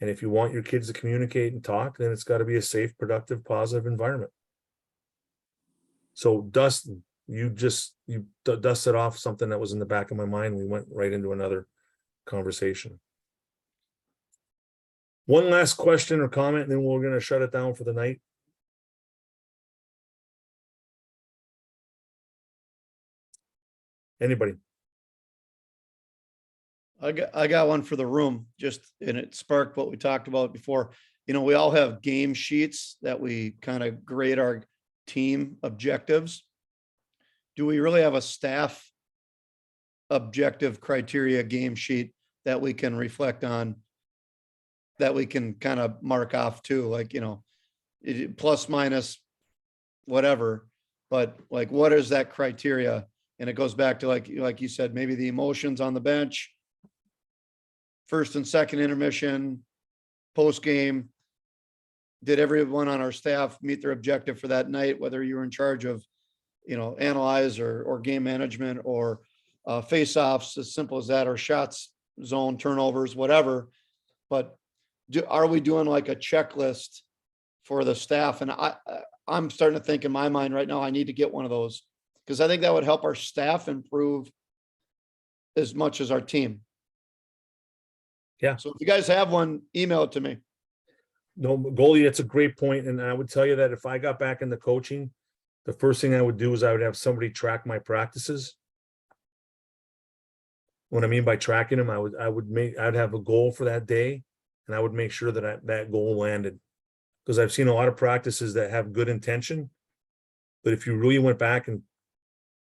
And if you want your kids to communicate and talk, then it's got to be a safe, productive, positive environment. So Dustin, you dusted off something that was in the back of my mind. We went right into another conversation. One last question or comment, and then we're going to shut it down for the night. Anybody? I got one for the room, and it sparked what we talked about before. We all have game sheets that we kind of grade our team objectives. Do we really have a staff objective criteria game sheet that we can reflect on, that we can kind of mark off too? Like, plus minus whatever, but like, what is that criteria? And it goes back to like you said, maybe the emotions on the bench, first and second intermission, post game. Did everyone on our staff meet their objective for that night, whether you were in charge of, analyze or game management or face-offs, as simple as that, or shots, zone, turnovers, whatever. But are we doing like a checklist for the staff? And I'm starting to think in my mind right now, I need to get one of those, because I think that would help our staff improve as much as our team. Yeah. So if you guys have one, email it to me. No, Goldie, that's a great point. And I would tell you that if I got back into coaching, the first thing I would do is I would have somebody track my practices. What I mean by tracking them, I'd have a goal for that day, and I would make sure that that goal landed. Because I've seen a lot of practices that have good intention, but if you really went back and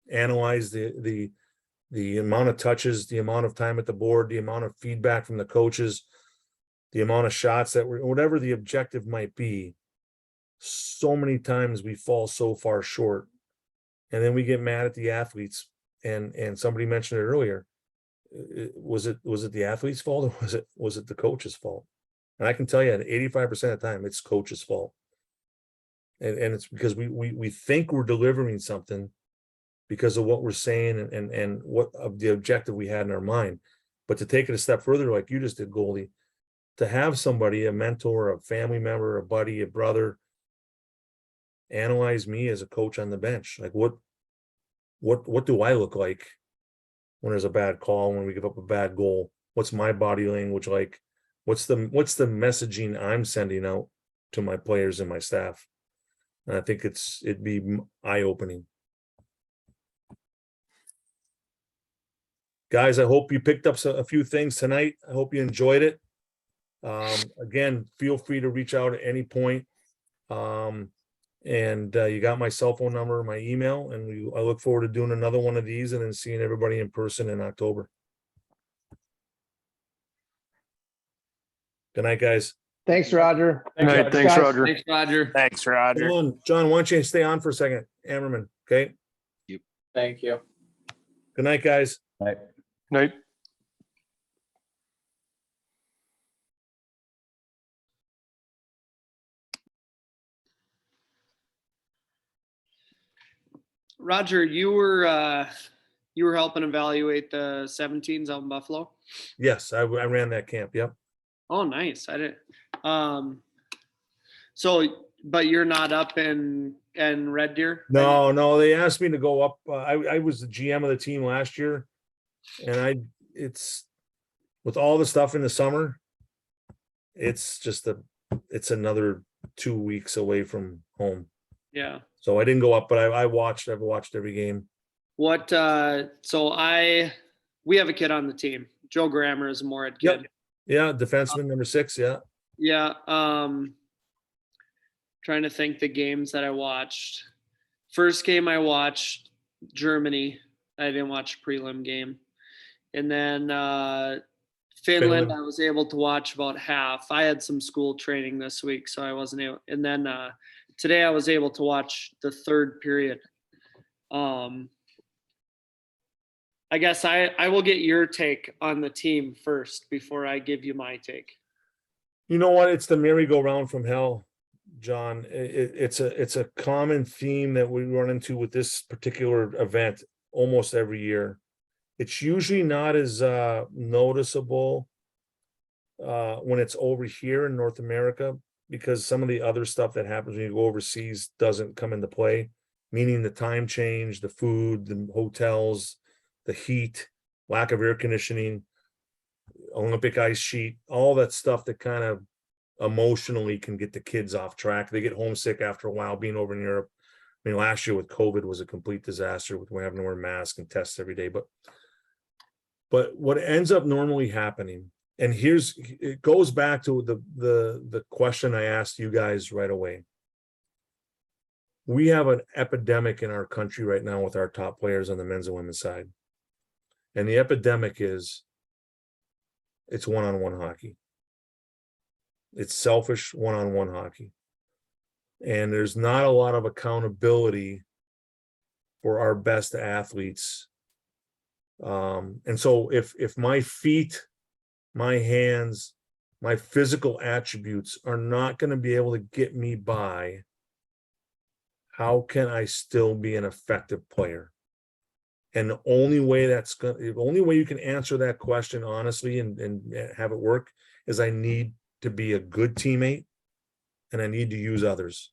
analyzed the amount of touches, the amount of time at the board, the amount of feedback from the coaches, the amount of shots that were, whatever the objective might be, so many times we fall so far short. And then we get mad at the athletes. And somebody mentioned it earlier. Was it the athlete's fault, or was it the coach's fault? And I can tell you that 85% of the time it's coach's fault. And it's because we think we're delivering something because of what we're saying and what of the objective we had in our mind. But to take it a step further, like you just did, Goldie, to have somebody, a mentor, a family member, a buddy, a brother, analyze me as a coach on the bench. Like what do I look like when there's a bad call, when we give up a bad goal? What's my body language like? What's the messaging I'm sending out to my players and my staff? And I think it'd be eye-opening. Guys, I hope you picked up a few things tonight. I hope you enjoyed it. Again, feel free to reach out at any point. And you got my cell phone number, my email, and I look forward to doing another one of these and then seeing everybody in person in October. Good night, guys. Thanks, Roger. Thanks, Roger. Thanks, Roger. Thanks, Roger. Thanks, Roger. John, why don't you stay on for a second? Ammerman, okay? Thank you. Good night, guys. Right. Night. Roger, you were helping evaluate the 17s out in Buffalo. Yes, I ran that camp. Yep. Oh, nice. I didn't. So, but you're not up in Red Deer? No, they asked me to go up. I was the GM of the team last year, and it's with all the stuff in the summer, it's another 2 weeks away from home. Yeah. So I didn't go up, but I've watched every game. What, we have a kid on the team. Joe Grammer is a Moorhead kid. Yep. Yeah, defenseman number 6. Yeah. Yeah. Trying to think the games that I watched. First game I watched, Germany. I didn't watch a prelim game. And then Finland, I was able to watch about half. I had some school training this week, so I wasn't able. And then today I was able to watch the third period. I I guess I will get your take on the team first before I give you my take. You know what? It's the merry-go-round from hell, John. It's a common theme that we run into with this particular event almost every year. It's usually not as noticeable when it's over here in North America, because some of the other stuff that happens when you go overseas doesn't come into play, meaning the time change, the food, the hotels, the heat, lack of air conditioning, Olympic ice sheet, all that stuff that kind of emotionally can get the kids off track. They get homesick after a while being over in Europe. I mean, last year with COVID was a complete disaster with having to wear masks and tests every day. But what ends up normally happening, and it goes back to the question I asked you guys right away. We have an epidemic in our country right now with our top players on the men's and women's side. And the epidemic is it's one-on-one hockey. It's selfish one-on-one hockey. And there's not a lot of accountability for our best athletes. And so if my feet, my hands, my physical attributes are not going to be able to get me by, how can I still be an effective player? And the only way you can answer that question honestly and have it work is I need to be a good teammate, and I need to use others.